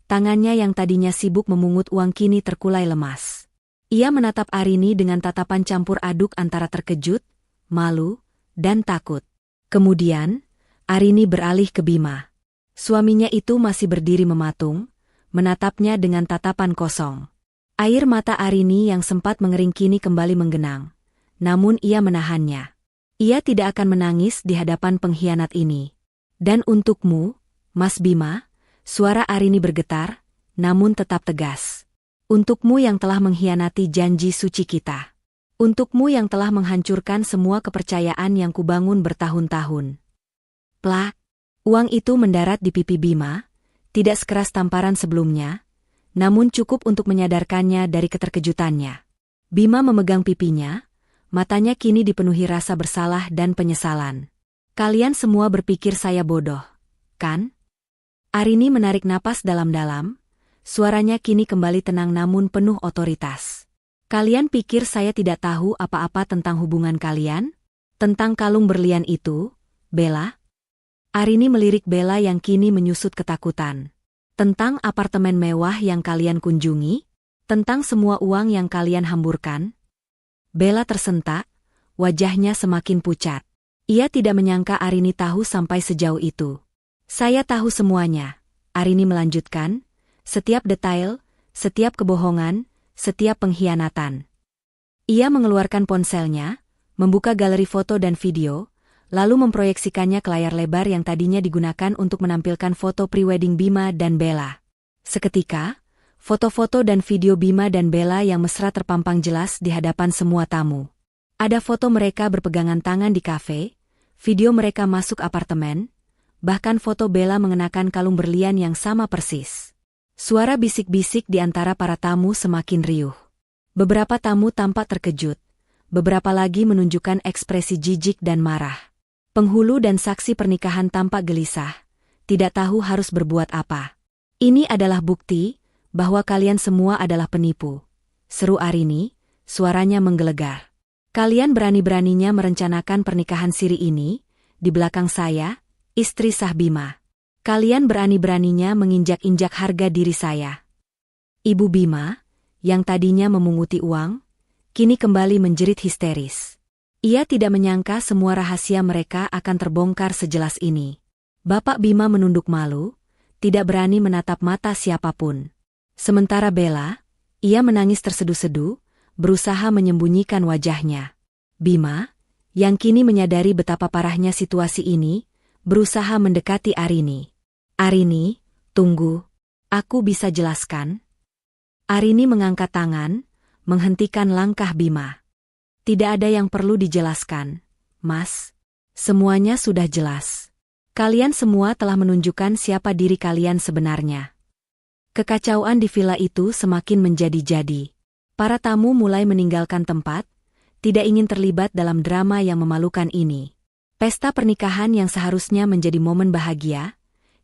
tangannya yang tadinya sibuk memungut uang kini terkulai lemas. Ia menatap Arini dengan tatapan campur aduk antara terkejut, malu, dan takut. Kemudian, Arini beralih ke Bima. Suaminya itu masih berdiri mematung, menatapnya dengan tatapan kosong. Air mata Arini yang sempat mengering kini kembali menggenang, namun ia menahannya. Ia tidak akan menangis di hadapan pengkhianat ini. Dan untukmu, Mas Bima, suara Arini bergetar, namun tetap tegas. Untukmu yang telah mengkhianati janji suci kita. Untukmu yang telah menghancurkan semua kepercayaan yang kubangun bertahun-tahun. Plak! Uang itu mendarat di pipi Bima, tidak sekeras tamparan sebelumnya, namun cukup untuk menyadarkannya dari keterkejutannya. Bima memegang pipinya, matanya kini dipenuhi rasa bersalah dan penyesalan. Kalian semua berpikir saya bodoh, kan? Arini menarik napas dalam-dalam, suaranya kini kembali tenang namun penuh otoritas. Kalian pikir saya tidak tahu apa-apa tentang hubungan kalian? Tentang kalung berlian itu, Bella? Arini melirik Bella yang kini menyusut ketakutan. Tentang apartemen mewah yang kalian kunjungi? Tentang semua uang yang kalian hamburkan? Bella tersentak, wajahnya semakin pucat. Ia tidak menyangka Arini tahu sampai sejauh itu. Saya tahu semuanya, Arini melanjutkan, setiap detail, setiap kebohongan, setiap pengkhianatan. Ia mengeluarkan ponselnya, membuka galeri foto dan video, lalu memproyeksikannya ke layar lebar yang tadinya digunakan untuk menampilkan foto prewedding Bima dan Bella. Seketika, foto-foto dan video Bima dan Bella yang mesra terpampang jelas di hadapan semua tamu. Ada foto mereka berpegangan tangan di kafe, video mereka masuk apartemen, bahkan foto Bella mengenakan kalung berlian yang sama persis. Suara bisik-bisik di antara para tamu semakin riuh. Beberapa tamu tampak terkejut, beberapa lagi menunjukkan ekspresi jijik dan marah. Penghulu dan saksi pernikahan tampak gelisah, tidak tahu harus berbuat apa. Ini adalah bukti bahwa kalian semua adalah penipu, seru Arini, suaranya menggelegar. Kalian berani-beraninya merencanakan pernikahan siri ini, di belakang saya, istri sah Bima. Kalian berani-beraninya menginjak-injak harga diri saya. Ibu Bima, yang tadinya memunguti uang, kini kembali menjerit histeris. Ia tidak menyangka semua rahasia mereka akan terbongkar sejelas ini. Bapak Bima menunduk malu, tidak berani menatap mata siapapun. Sementara Bella, ia menangis terseduh-seduh, berusaha menyembunyikan wajahnya. Bima, yang kini menyadari betapa parahnya situasi ini, berusaha mendekati Arini. Arini, tunggu. Aku bisa jelaskan? Arini mengangkat tangan, menghentikan langkah Bima. Tidak ada yang perlu dijelaskan, Mas. Semuanya sudah jelas. Kalian semua telah menunjukkan siapa diri kalian sebenarnya. Kekacauan di villa itu semakin menjadi-jadi. Para tamu mulai meninggalkan tempat, tidak ingin terlibat dalam drama yang memalukan ini. Pesta pernikahan yang seharusnya menjadi momen bahagia,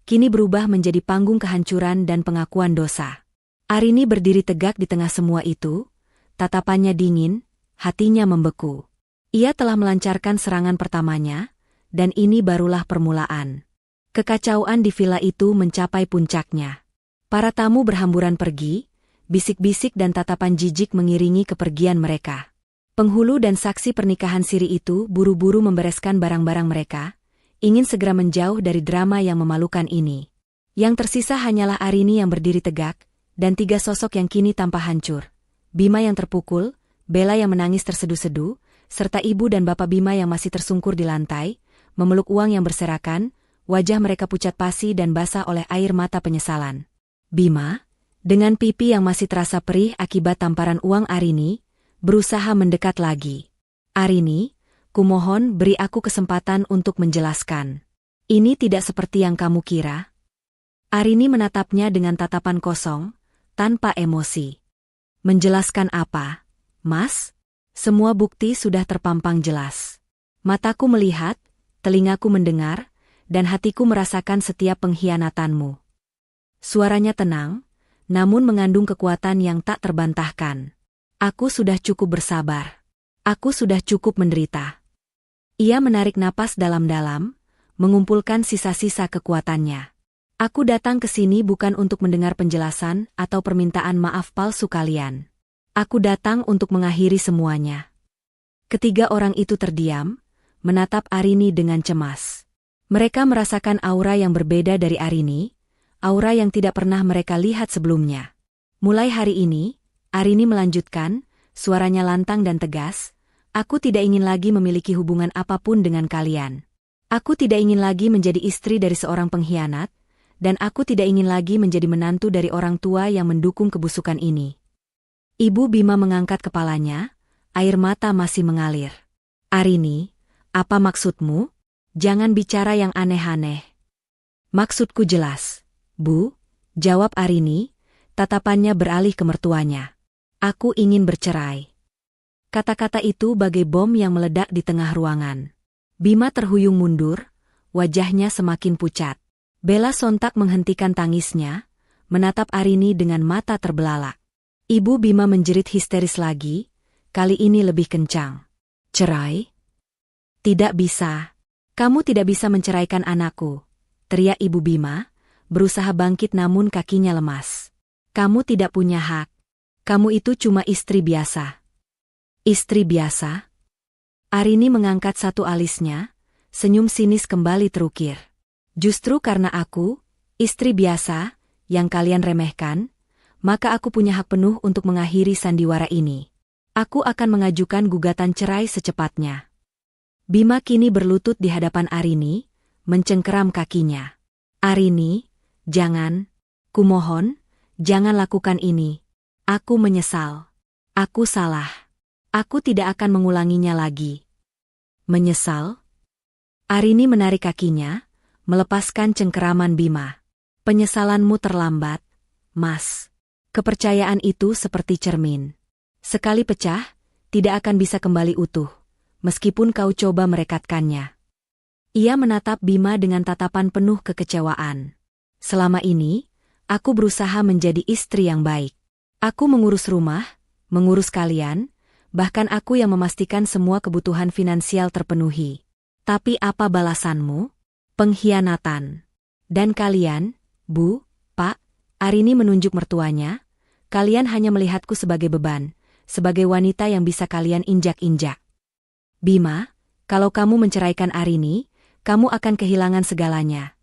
kini berubah menjadi panggung kehancuran dan pengakuan dosa. Arini berdiri tegak di tengah semua itu, tatapannya dingin, hatinya membeku. Ia telah melancarkan serangan pertamanya, dan ini barulah permulaan. Kekacauan di villa itu mencapai puncaknya. Para tamu berhamburan pergi, bisik-bisik dan tatapan jijik mengiringi kepergian mereka. Penghulu dan saksi pernikahan siri itu buru-buru membereskan barang-barang mereka, ingin segera menjauh dari drama yang memalukan ini. Yang tersisa hanyalah Arini yang berdiri tegak, dan 3 sosok yang kini tampak hancur. Bima yang terpukul, Bella yang menangis terseduh-seduh, serta ibu dan bapak Bima yang masih tersungkur di lantai, memeluk uang yang berserakan, wajah mereka pucat pasi dan basah oleh air mata penyesalan. Bima, dengan pipi yang masih terasa perih akibat tamparan uang Arini, berusaha mendekat lagi. Arini, kumohon beri aku kesempatan untuk menjelaskan. Ini tidak seperti yang kamu kira. Arini menatapnya dengan tatapan kosong, tanpa emosi. Menjelaskan apa, Mas? Semua bukti sudah terpampang jelas. Mataku melihat, telingaku mendengar, dan hatiku merasakan setiap pengkhianatanmu. Suaranya tenang, namun mengandung kekuatan yang tak terbantahkan. Aku sudah cukup bersabar. Aku sudah cukup menderita. Ia menarik napas dalam-dalam, mengumpulkan sisa-sisa kekuatannya. Aku datang ke sini bukan untuk mendengar penjelasan atau permintaan maaf palsu kalian. Aku datang untuk mengakhiri semuanya. Ketiga orang itu terdiam, menatap Arini dengan cemas. Mereka merasakan aura yang berbeda dari Arini, aura yang tidak pernah mereka lihat sebelumnya. Mulai hari ini, Arini melanjutkan, suaranya lantang dan tegas, aku tidak ingin lagi memiliki hubungan apapun dengan kalian. Aku tidak ingin lagi menjadi istri dari seorang pengkhianat, dan aku tidak ingin lagi menjadi menantu dari orang tua yang mendukung kebusukan ini. Ibu Bima mengangkat kepalanya, air mata masih mengalir. Arini, apa maksudmu? Jangan bicara yang aneh-aneh. Maksudku jelas, Bu, jawab Arini, tatapannya beralih ke mertuanya. Aku ingin bercerai. Kata-kata itu bagai bom yang meledak di tengah ruangan. Bima terhuyung mundur, wajahnya semakin pucat. Bella sontak menghentikan tangisnya, menatap Arini dengan mata terbelalak. Ibu Bima menjerit histeris lagi, kali ini lebih kencang. Cerai? Tidak bisa. Kamu tidak bisa menceraikan anakku, teriak Ibu Bima, berusaha bangkit namun kakinya lemas. Kamu tidak punya hak. Kamu itu cuma istri biasa. Istri biasa? Arini mengangkat satu alisnya, senyum sinis kembali terukir. Justru karena aku, istri biasa, yang kalian remehkan, maka aku punya hak penuh untuk mengakhiri sandiwara ini. Aku akan mengajukan gugatan cerai secepatnya. Bima kini berlutut di hadapan Arini, mencengkeram kakinya. Arini, jangan. Kumohon, jangan lakukan ini. Aku menyesal. Aku salah. Aku tidak akan mengulanginya lagi. Menyesal? Arini menarik kakinya, melepaskan cengkeraman Bima. Penyesalanmu terlambat, Mas. Kepercayaan itu seperti cermin. Sekali pecah, tidak akan bisa kembali utuh, meskipun kau coba merekatkannya. Ia menatap Bima dengan tatapan penuh kekecewaan. Selama ini, Aku berusaha menjadi istri yang baik. Aku mengurus rumah, mengurus kalian, bahkan aku yang memastikan semua kebutuhan finansial terpenuhi. Tapi apa balasanmu? Pengkhianatan. Dan kalian, Bu, Pak, Arini menunjuk mertuanya, kalian hanya melihatku sebagai beban, sebagai wanita yang bisa kalian injak-injak. Bima, kalau kamu menceraikan Arini, kamu akan kehilangan segalanya.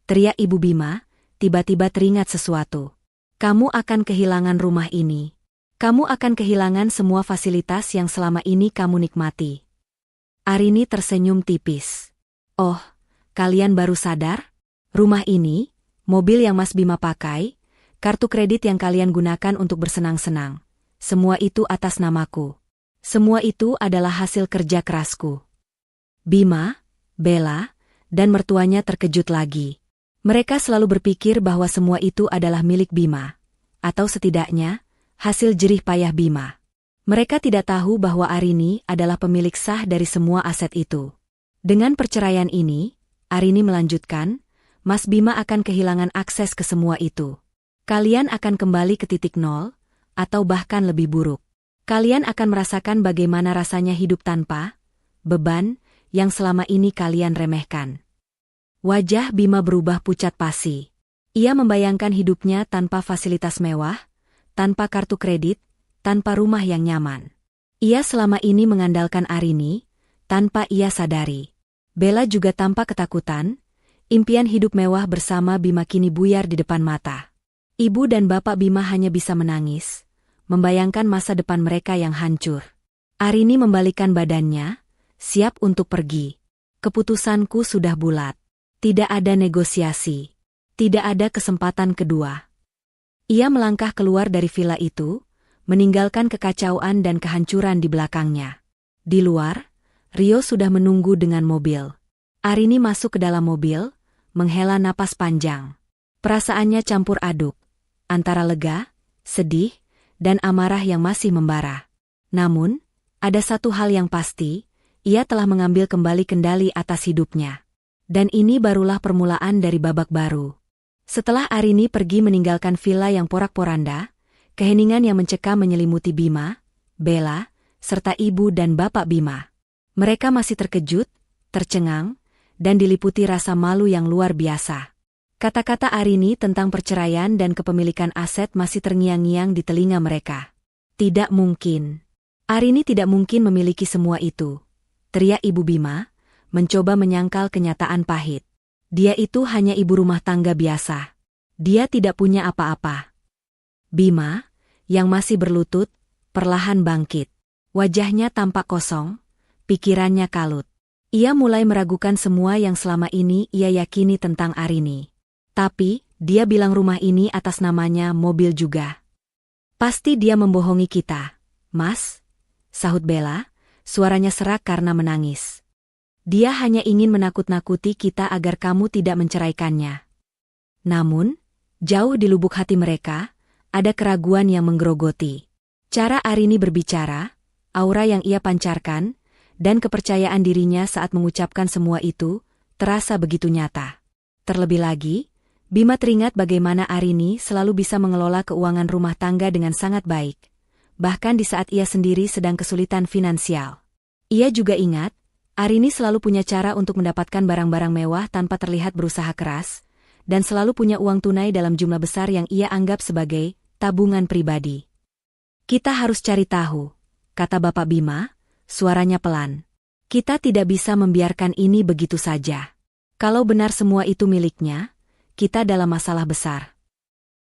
Teriak Ibu Bima, tiba-tiba teringat sesuatu. Kamu akan kehilangan rumah ini. Kamu akan kehilangan semua fasilitas yang selama ini kamu nikmati. Arini tersenyum tipis. Oh, kalian baru sadar? Rumah ini, mobil yang Mas Bima pakai, kartu kredit yang kalian gunakan untuk bersenang-senang. Semua itu atas namaku. Semua itu adalah hasil kerja kerasku. Bima, Bella, dan mertuanya terkejut lagi. Mereka selalu berpikir bahwa semua itu adalah milik Bima. Atau setidaknya, hasil jerih payah Bima. Mereka tidak tahu bahwa Arini adalah pemilik sah dari semua aset itu. Dengan perceraian ini, Arini melanjutkan, Mas Bima akan kehilangan akses ke semua itu. Kalian akan kembali ke titik nol, atau bahkan lebih buruk. Kalian akan merasakan bagaimana rasanya hidup tanpa beban yang selama ini kalian remehkan. Wajah Bima berubah pucat pasi. Ia membayangkan hidupnya tanpa fasilitas mewah, tanpa kartu kredit, tanpa rumah yang nyaman. Ia selama ini mengandalkan Arini, tanpa ia sadari. Bella juga tampak ketakutan, impian hidup mewah bersama Bima kini buyar di depan mata. Ibu dan bapak Bima hanya bisa menangis, membayangkan masa depan mereka yang hancur. Arini membalikkan badannya, siap untuk pergi. Keputusanku sudah bulat. Tidak ada negosiasi. Tidak ada kesempatan kedua. Ia melangkah keluar dari villa itu, meninggalkan kekacauan dan kehancuran di belakangnya. Di luar, Rio sudah menunggu dengan mobil. Arini masuk ke dalam mobil, menghela napas panjang. Perasaannya campur aduk, antara lega, sedih, dan amarah yang masih membara. Namun, ada satu hal yang pasti, ia telah mengambil kembali kendali atas hidupnya. Dan ini barulah permulaan dari babak baru. Setelah Arini pergi meninggalkan villa yang porak-poranda, keheningan yang mencekam menyelimuti Bima, Bella, serta ibu dan bapak Bima. Mereka masih terkejut, tercengang, dan diliputi rasa malu yang luar biasa. Kata-kata Arini tentang perceraian dan kepemilikan aset masih terngiang-ngiang di telinga mereka. Tidak mungkin. Arini tidak mungkin memiliki semua itu. Teriak Ibu Bima, mencoba menyangkal kenyataan pahit. Dia itu hanya ibu rumah tangga biasa. Dia tidak punya apa-apa. Bima, yang masih berlutut, perlahan bangkit. Wajahnya tampak kosong, pikirannya kalut. Ia mulai meragukan semua yang selama ini ia yakini tentang Arini. Tapi, dia bilang rumah ini atas namanya mobil juga. Pasti dia membohongi kita, Mas, sahut Bella, suaranya serak karena menangis. Dia hanya ingin menakut-nakuti kita agar kamu tidak menceraikannya. Namun, jauh di lubuk hati mereka, ada keraguan yang menggerogoti. Cara Arini berbicara, aura yang ia pancarkan, dan kepercayaan dirinya saat mengucapkan semua itu, terasa begitu nyata. Terlebih lagi, Bima teringat bagaimana Arini selalu bisa mengelola keuangan rumah tangga dengan sangat baik, bahkan di saat ia sendiri sedang kesulitan finansial. Ia juga ingat, Arini selalu punya cara untuk mendapatkan barang-barang mewah tanpa terlihat berusaha keras, dan selalu punya uang tunai dalam jumlah besar yang ia anggap sebagai tabungan pribadi. Kita harus cari tahu, kata Bapak Bima, suaranya pelan. Kita tidak bisa membiarkan ini begitu saja. Kalau benar semua itu miliknya, kita dalam masalah besar.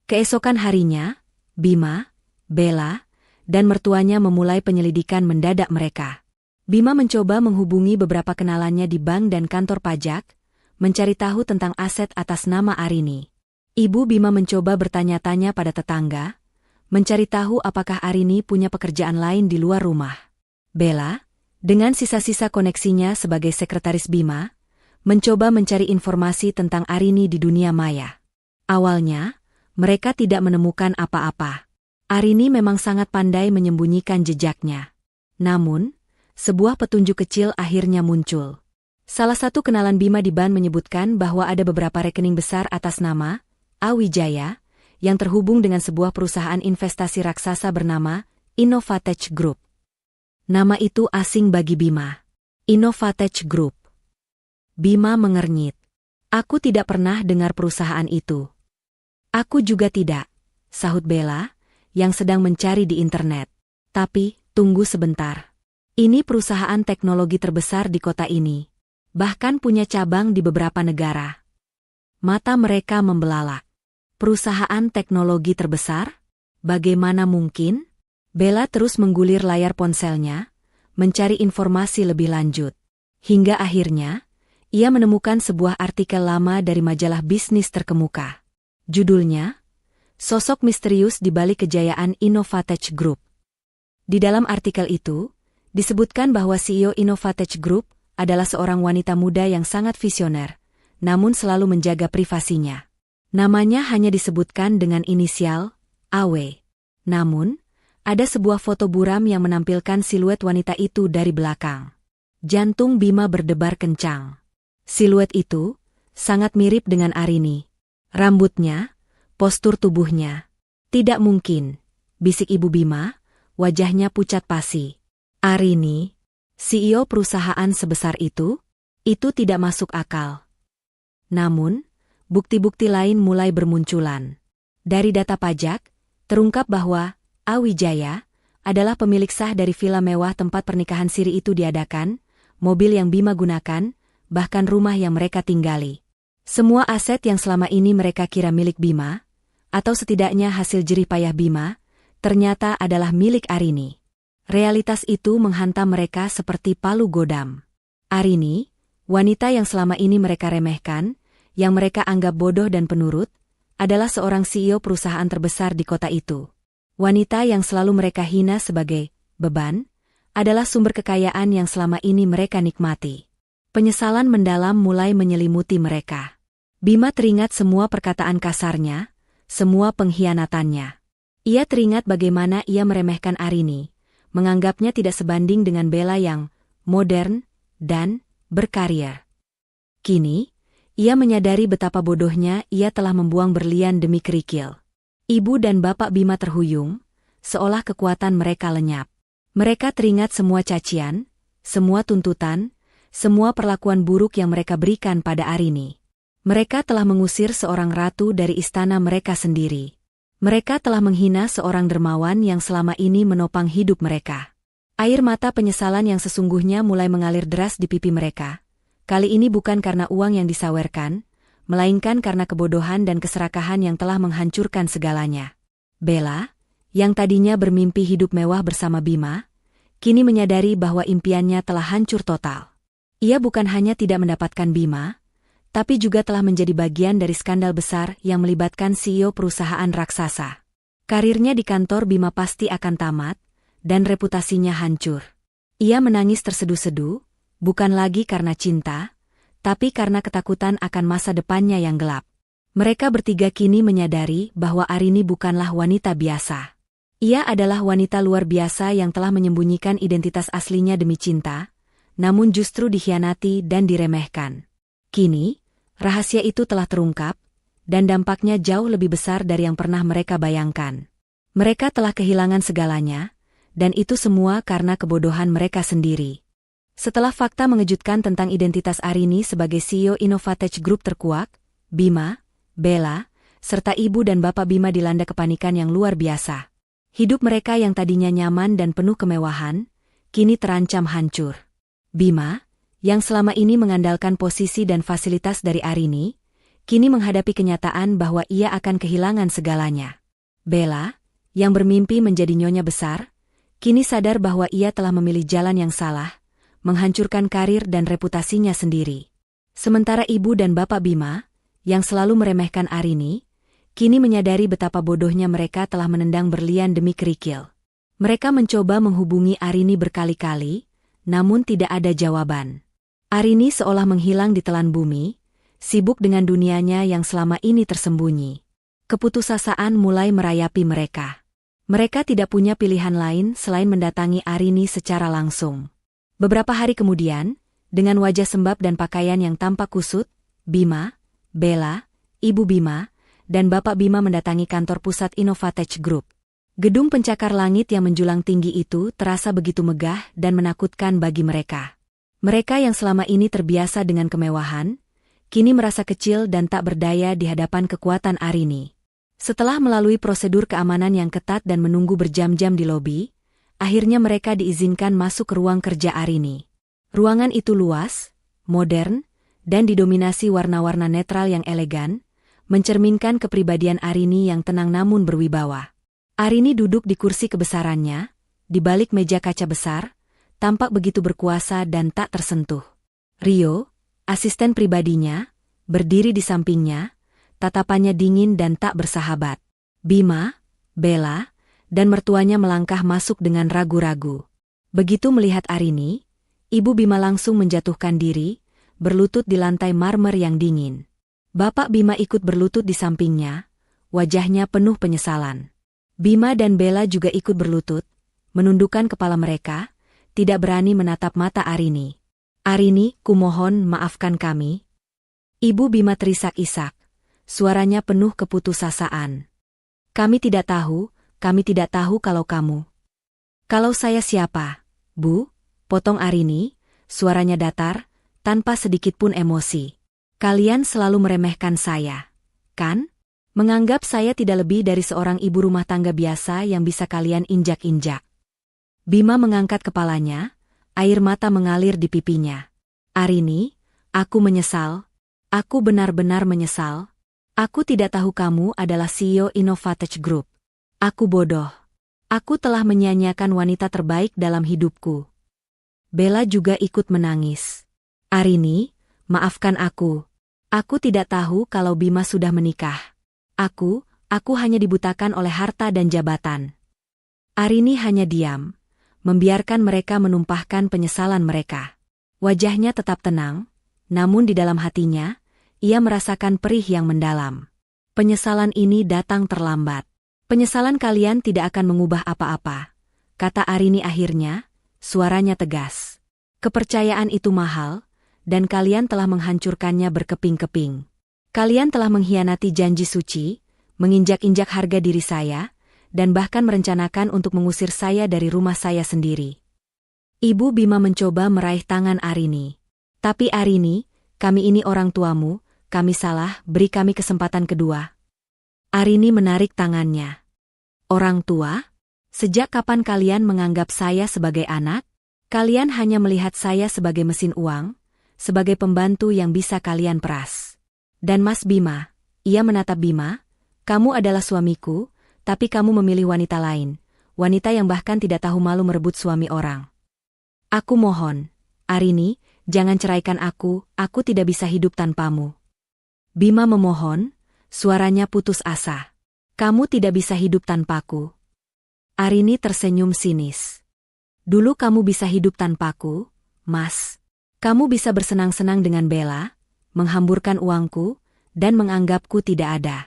Keesokan harinya, Bima, Bella, dan mertuanya memulai penyelidikan mendadak mereka. Bima mencoba menghubungi beberapa kenalannya di bank dan kantor pajak, mencari tahu tentang aset atas nama Arini. Ibu Bima mencoba bertanya-tanya pada tetangga, mencari tahu apakah Arini punya pekerjaan lain di luar rumah. Bella, dengan sisa-sisa koneksinya sebagai sekretaris Bima, mencoba mencari informasi tentang Arini di dunia maya. Awalnya, mereka tidak menemukan apa-apa. Arini memang sangat pandai menyembunyikan jejaknya. Namun, sebuah petunjuk kecil akhirnya muncul. Salah satu kenalan Bima di bank menyebutkan bahwa ada beberapa rekening besar atas nama Awijaya yang terhubung dengan sebuah perusahaan investasi raksasa bernama Innovatech Group. Nama itu asing bagi Bima. Innovatech Group. Bima mengernyit. Aku tidak pernah dengar perusahaan itu. Aku juga tidak, sahut Bella, yang sedang mencari di internet. Tapi, tunggu sebentar. Ini perusahaan teknologi terbesar di kota ini. Bahkan punya cabang di beberapa negara. Mata mereka membelalak. Perusahaan teknologi terbesar? Bagaimana mungkin? Bella terus menggulir layar ponselnya, mencari informasi lebih lanjut. Hingga akhirnya, ia menemukan sebuah artikel lama dari majalah bisnis terkemuka. Judulnya, Sosok Misterius di Balik Kejayaan Innovatech Group. Di dalam artikel itu, disebutkan bahwa CEO Innovatech Group adalah seorang wanita muda yang sangat visioner, namun selalu menjaga privasinya. Namanya hanya disebutkan dengan inisial AW. Namun, ada sebuah foto buram yang menampilkan siluet wanita itu dari belakang. Jantung Bima berdebar kencang. Siluet itu sangat mirip dengan Arini. Rambutnya, postur tubuhnya. Tidak mungkin, bisik Ibu Bima, wajahnya pucat pasi. Arini, CEO perusahaan sebesar itu tidak masuk akal. Namun, bukti-bukti lain mulai bermunculan. Dari data pajak, terungkap bahwa Awijaya adalah pemilik sah dari villa mewah tempat pernikahan siri itu diadakan, mobil yang Bima gunakan, bahkan rumah yang mereka tinggali. Semua aset yang selama ini mereka kira milik Bima, atau setidaknya hasil jerih payah Bima, ternyata adalah milik Arini. Realitas itu menghantam mereka seperti palu godam. Arini, wanita yang selama ini mereka remehkan, yang mereka anggap bodoh dan penurut, adalah seorang CEO perusahaan terbesar di kota itu. Wanita yang selalu mereka hina sebagai beban, adalah sumber kekayaan yang selama ini mereka nikmati. Penyesalan mendalam mulai menyelimuti mereka. Bima teringat semua perkataan kasarnya, semua pengkhianatannya. Ia teringat bagaimana ia meremehkan Arini, menganggapnya tidak sebanding dengan Bella yang modern dan berkarir. Kini, ia menyadari betapa bodohnya ia telah membuang berlian demi kerikil. Ibu dan bapak Bima terhuyung, seolah kekuatan mereka lenyap. Mereka teringat semua cacian, semua tuntutan, semua perlakuan buruk yang mereka berikan pada Arini. Mereka telah mengusir seorang ratu dari istana mereka sendiri. Mereka telah menghina seorang dermawan yang selama ini menopang hidup mereka. Air mata penyesalan yang sesungguhnya mulai mengalir deras di pipi mereka. Kali ini bukan karena uang yang disawerkan, melainkan karena kebodohan dan keserakahan yang telah menghancurkan segalanya. Bella, yang tadinya bermimpi hidup mewah bersama Bima, kini menyadari bahwa impiannya telah hancur total. Ia bukan hanya tidak mendapatkan Bima, tapi juga telah menjadi bagian dari skandal besar yang melibatkan CEO perusahaan raksasa. Karirnya di kantor Bima pasti akan tamat, dan reputasinya hancur. Ia menangis terseduh-seduh, bukan lagi karena cinta, tapi karena ketakutan akan masa depannya yang gelap. Mereka bertiga kini menyadari bahwa Arini bukanlah wanita biasa. Ia adalah wanita luar biasa yang telah menyembunyikan identitas aslinya demi cinta, namun justru dikhianati dan diremehkan. Kini, rahasia itu telah terungkap, dan dampaknya jauh lebih besar dari yang pernah mereka bayangkan. Mereka telah kehilangan segalanya, dan itu semua karena kebodohan mereka sendiri. Setelah fakta mengejutkan tentang identitas Arini sebagai CEO Innovatech Group terkuak, Bima, Bella, serta ibu dan bapak Bima dilanda kepanikan yang luar biasa. Hidup mereka yang tadinya nyaman dan penuh kemewahan, kini terancam hancur. Bima, yang selama ini mengandalkan posisi dan fasilitas dari Arini, kini menghadapi kenyataan bahwa ia akan kehilangan segalanya. Bella, yang bermimpi menjadi nyonya besar, kini sadar bahwa ia telah memilih jalan yang salah, menghancurkan karir dan reputasinya sendiri. Sementara ibu dan bapak Bima, yang selalu meremehkan Arini, kini menyadari betapa bodohnya mereka telah menendang berlian demi kerikil. Mereka mencoba menghubungi Arini berkali-kali, namun tidak ada jawaban. Arini seolah menghilang di telan bumi, sibuk dengan dunianya yang selama ini tersembunyi. Keputusasaan mulai merayapi mereka. Mereka tidak punya pilihan lain selain mendatangi Arini secara langsung. Beberapa hari kemudian, dengan wajah sembab dan pakaian yang tampak kusut, Bima, Bella, Ibu Bima, dan Bapak Bima mendatangi kantor pusat Innovatech Group. Gedung pencakar langit yang menjulang tinggi itu terasa begitu megah dan menakutkan bagi mereka. Mereka yang selama ini terbiasa dengan kemewahan, kini merasa kecil dan tak berdaya di hadapan kekuatan Arini. Setelah melalui prosedur keamanan yang ketat dan menunggu berjam-jam di lobi, akhirnya mereka diizinkan masuk ke ruang kerja Arini. Ruangan itu luas, modern, dan didominasi warna-warna netral yang elegan, mencerminkan kepribadian Arini yang tenang namun berwibawa. Arini duduk di kursi kebesarannya, di balik meja kaca besar, tampak begitu berkuasa dan tak tersentuh. Rio, asisten pribadinya, berdiri di sampingnya, tatapannya dingin dan tak bersahabat. Bima, Bella, dan mertuanya melangkah masuk dengan ragu-ragu. Begitu melihat Arini, Ibu Bima langsung menjatuhkan diri, berlutut di lantai marmer yang dingin. Bapak Bima ikut berlutut di sampingnya, wajahnya penuh penyesalan. Bima dan Bella juga ikut berlutut, menundukkan kepala mereka, tidak berani menatap mata Arini. Arini, kumohon maafkan kami. Ibu Bima terisak-isak, suaranya penuh keputusasaan. Kami tidak tahu kalau kamu. Kalau saya siapa, Bu? Potong Arini, suaranya datar, tanpa sedikit pun emosi. Kalian selalu meremehkan saya, kan? Menganggap saya tidak lebih dari seorang ibu rumah tangga biasa yang bisa kalian injak-injak. Bima mengangkat kepalanya, air mata mengalir di pipinya. Arini, aku menyesal. Aku benar-benar menyesal. Aku tidak tahu kamu adalah CEO Innovatech Group. Aku bodoh. Aku telah menyia-nyiakan wanita terbaik dalam hidupku. Bella juga ikut menangis. Arini, maafkan aku. Aku tidak tahu kalau Bima sudah menikah. Aku hanya dibutakan oleh harta dan jabatan. Arini hanya diam, membiarkan mereka menumpahkan penyesalan mereka. Wajahnya tetap tenang, namun di dalam hatinya, ia merasakan perih yang mendalam. Penyesalan ini datang terlambat. Penyesalan kalian tidak akan mengubah apa-apa, kata Arini akhirnya, suaranya tegas. Kepercayaan itu mahal, dan kalian telah menghancurkannya berkeping-keping. Kalian telah mengkhianati janji suci, menginjak-injak harga diri saya, dan bahkan merencanakan untuk mengusir saya dari rumah saya sendiri. Ibu Bima mencoba meraih tangan Arini. Tapi Arini, kami ini orang tuamu, kami salah, beri kami kesempatan kedua. Arini menarik tangannya. Orang tua? Sejak kapan kalian menganggap saya sebagai anak? Kalian hanya melihat saya sebagai mesin uang, sebagai pembantu yang bisa kalian peras. Dan Mas Bima, ia menatap Bima, kamu adalah suamiku, tapi kamu memilih wanita lain, wanita yang bahkan tidak tahu malu merebut suami orang. Aku mohon, Arini, jangan ceraikan aku tidak bisa hidup tanpamu. Bima memohon, suaranya putus asa. Kamu tidak bisa hidup tanpaku. Arini tersenyum sinis. Dulu kamu bisa hidup tanpaku, Mas. Kamu bisa bersenang-senang dengan Bella, menghamburkan uangku, dan menganggapku tidak ada.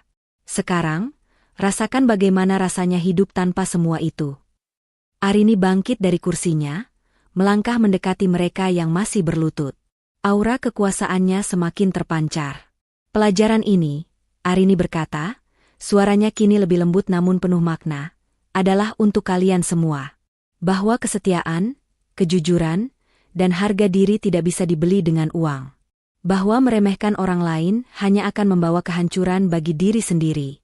Sekarang, rasakan bagaimana rasanya hidup tanpa semua itu. Arini bangkit dari kursinya, melangkah mendekati mereka yang masih berlutut. Aura kekuasaannya semakin terpancar. Pelajaran ini, Arini berkata, suaranya kini lebih lembut namun penuh makna, adalah untuk kalian semua. Bahwa kesetiaan, kejujuran, dan harga diri tidak bisa dibeli dengan uang. Bahwa meremehkan orang lain hanya akan membawa kehancuran bagi diri sendiri.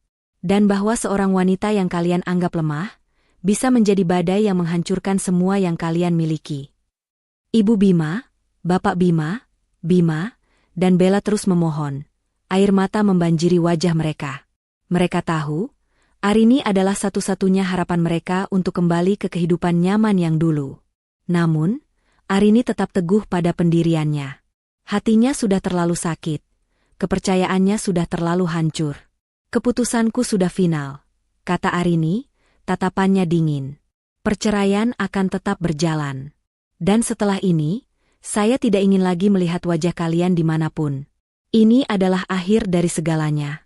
Dan bahwa seorang wanita yang kalian anggap lemah, bisa menjadi badai yang menghancurkan semua yang kalian miliki. Ibu Bima, Bapak Bima, Bima, dan Bella terus memohon. Air mata membanjiri wajah mereka. Mereka tahu, Arini adalah satu-satunya harapan mereka untuk kembali ke kehidupan nyaman yang dulu. Namun, Arini tetap teguh pada pendiriannya. Hatinya sudah terlalu sakit. Kepercayaannya sudah terlalu hancur. Keputusanku sudah final, kata Arini, tatapannya dingin. Perceraian akan tetap berjalan. Dan setelah ini, saya tidak ingin lagi melihat wajah kalian dimanapun. Ini adalah akhir dari segalanya.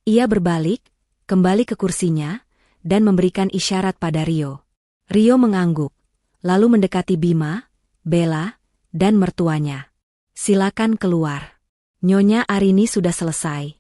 Ia berbalik, kembali ke kursinya, dan memberikan isyarat pada Rio. Rio mengangguk, lalu mendekati Bima, Bella, dan mertuanya. Silakan keluar. Nyonya Arini sudah selesai.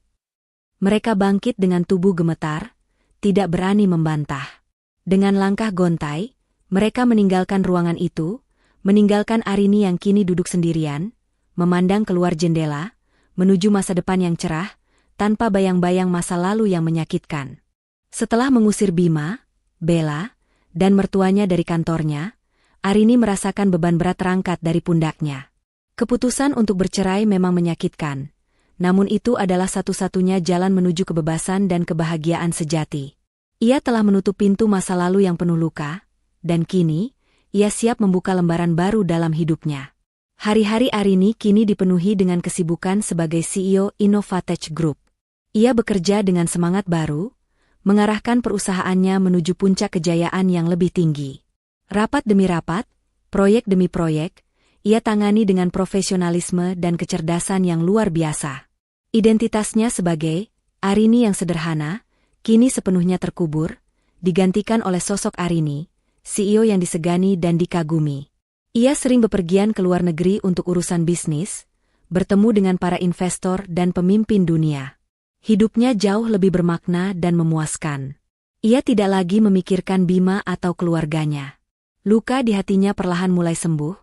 Mereka bangkit dengan tubuh gemetar, tidak berani membantah. Dengan langkah gontai, mereka meninggalkan ruangan itu, meninggalkan Arini yang kini duduk sendirian, memandang keluar jendela, menuju masa depan yang cerah, tanpa bayang-bayang masa lalu yang menyakitkan. Setelah mengusir Bima, Bella, dan mertuanya dari kantornya, Arini merasakan beban berat terangkat dari pundaknya. Keputusan untuk bercerai memang menyakitkan, namun itu adalah satu-satunya jalan menuju kebebasan dan kebahagiaan sejati. Ia telah menutup pintu masa lalu yang penuh luka, dan kini, ia siap membuka lembaran baru dalam hidupnya. Hari-hari Arini kini dipenuhi dengan kesibukan sebagai CEO Innovatech Group. Ia bekerja dengan semangat baru, mengarahkan perusahaannya menuju puncak kejayaan yang lebih tinggi. Rapat demi rapat, proyek demi proyek, ia tangani dengan profesionalisme dan kecerdasan yang luar biasa. Identitasnya sebagai Arini yang sederhana, kini sepenuhnya terkubur, digantikan oleh sosok Arini, CEO yang disegani dan dikagumi. Ia sering bepergian ke luar negeri untuk urusan bisnis, bertemu dengan para investor dan pemimpin dunia. Hidupnya jauh lebih bermakna dan memuaskan. Ia tidak lagi memikirkan Bima atau keluarganya. Luka di hatinya perlahan mulai sembuh,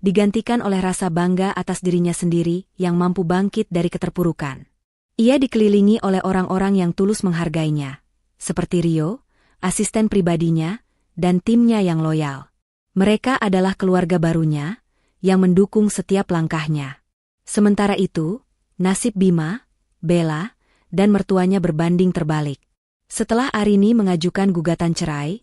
digantikan oleh rasa bangga atas dirinya sendiri yang mampu bangkit dari keterpurukan. Ia dikelilingi oleh orang-orang yang tulus menghargainya, seperti Rio, asisten pribadinya, dan timnya yang loyal. Mereka adalah keluarga barunya, yang mendukung setiap langkahnya. Sementara itu, nasib Bima, Bella, dan mertuanya berbanding terbalik. Setelah Arini mengajukan gugatan cerai,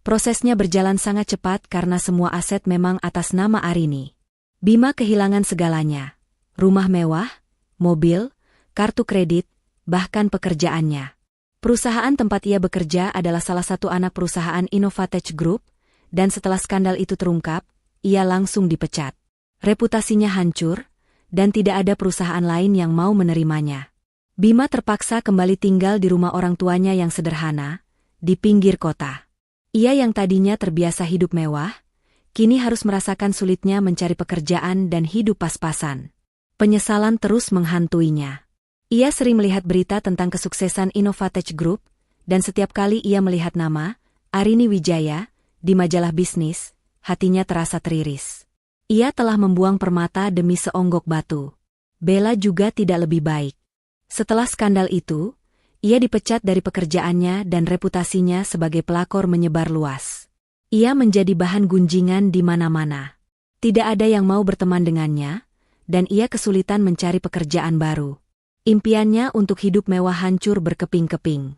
prosesnya berjalan sangat cepat karena semua aset memang atas nama Arini. Bima kehilangan segalanya, rumah mewah, mobil, kartu kredit, bahkan pekerjaannya. Perusahaan tempat ia bekerja adalah salah satu anak perusahaan Innovatech Group, dan setelah skandal itu terungkap, ia langsung dipecat. Reputasinya hancur, dan tidak ada perusahaan lain yang mau menerimanya. Bima terpaksa kembali tinggal di rumah orang tuanya yang sederhana, di pinggir kota. Ia yang tadinya terbiasa hidup mewah, kini harus merasakan sulitnya mencari pekerjaan dan hidup pas-pasan. Penyesalan terus menghantuinya. Ia sering melihat berita tentang kesuksesan Innovatech Group, dan setiap kali ia melihat nama Arini Wijaya di majalah bisnis, hatinya terasa teriris. Ia telah membuang permata demi seonggok batu. Bella juga tidak lebih baik. Setelah skandal itu, ia dipecat dari pekerjaannya dan reputasinya sebagai pelakor menyebar luas. Ia menjadi bahan gunjingan di mana-mana. Tidak ada yang mau berteman dengannya, dan ia kesulitan mencari pekerjaan baru. Impiannya untuk hidup mewah hancur berkeping-keping.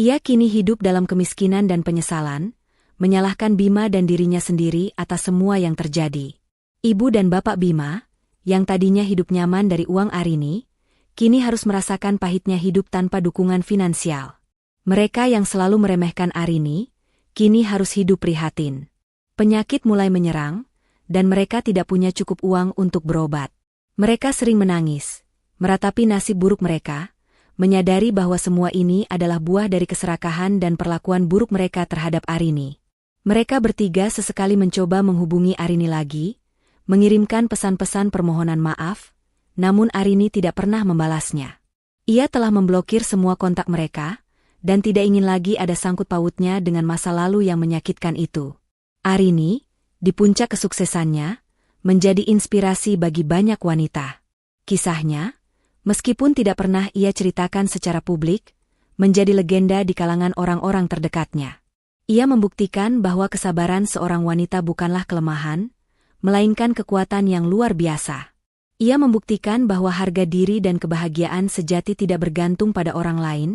Ia kini hidup dalam kemiskinan dan penyesalan, menyalahkan Bima dan dirinya sendiri atas semua yang terjadi. Ibu dan bapak Bima, yang tadinya hidup nyaman dari uang Arini, kini harus merasakan pahitnya hidup tanpa dukungan finansial. Mereka yang selalu meremehkan Arini, kini harus hidup prihatin. Penyakit mulai menyerang, dan mereka tidak punya cukup uang untuk berobat. Mereka sering menangis, meratapi nasib buruk mereka, menyadari bahwa semua ini adalah buah dari keserakahan dan perlakuan buruk mereka terhadap Arini. Mereka bertiga sesekali mencoba menghubungi Arini lagi, mengirimkan pesan-pesan permohonan maaf, namun Arini tidak pernah membalasnya. Ia telah memblokir semua kontak mereka, dan tidak ingin lagi ada sangkut pautnya dengan masa lalu yang menyakitkan itu. Arini, di puncak kesuksesannya, menjadi inspirasi bagi banyak wanita. Kisahnya, meskipun tidak pernah ia ceritakan secara publik, menjadi legenda di kalangan orang-orang terdekatnya. Ia membuktikan bahwa kesabaran seorang wanita bukanlah kelemahan, melainkan kekuatan yang luar biasa. Ia membuktikan bahwa harga diri dan kebahagiaan sejati tidak bergantung pada orang lain,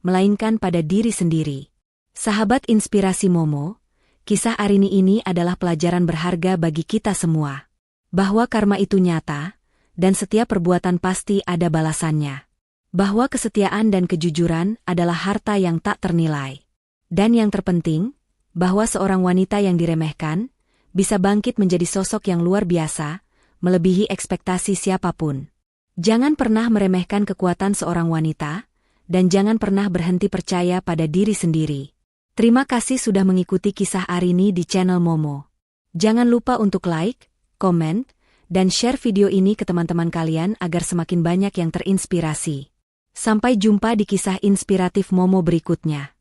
melainkan pada diri sendiri. Sahabat inspirasi Momo, kisah Arini ini adalah pelajaran berharga bagi kita semua. Bahwa karma itu nyata, dan setiap perbuatan pasti ada balasannya. Bahwa kesetiaan dan kejujuran adalah harta yang tak ternilai. Dan yang terpenting, bahwa seorang wanita yang diremehkan, bisa bangkit menjadi sosok yang luar biasa, melebihi ekspektasi siapapun. Jangan pernah meremehkan kekuatan seorang wanita, dan jangan pernah berhenti percaya pada diri sendiri. Terima kasih sudah mengikuti kisah Arini di channel Momo. Jangan lupa untuk like, komen, dan share video ini ke teman-teman kalian agar semakin banyak yang terinspirasi. Sampai jumpa di kisah inspiratif Momo berikutnya.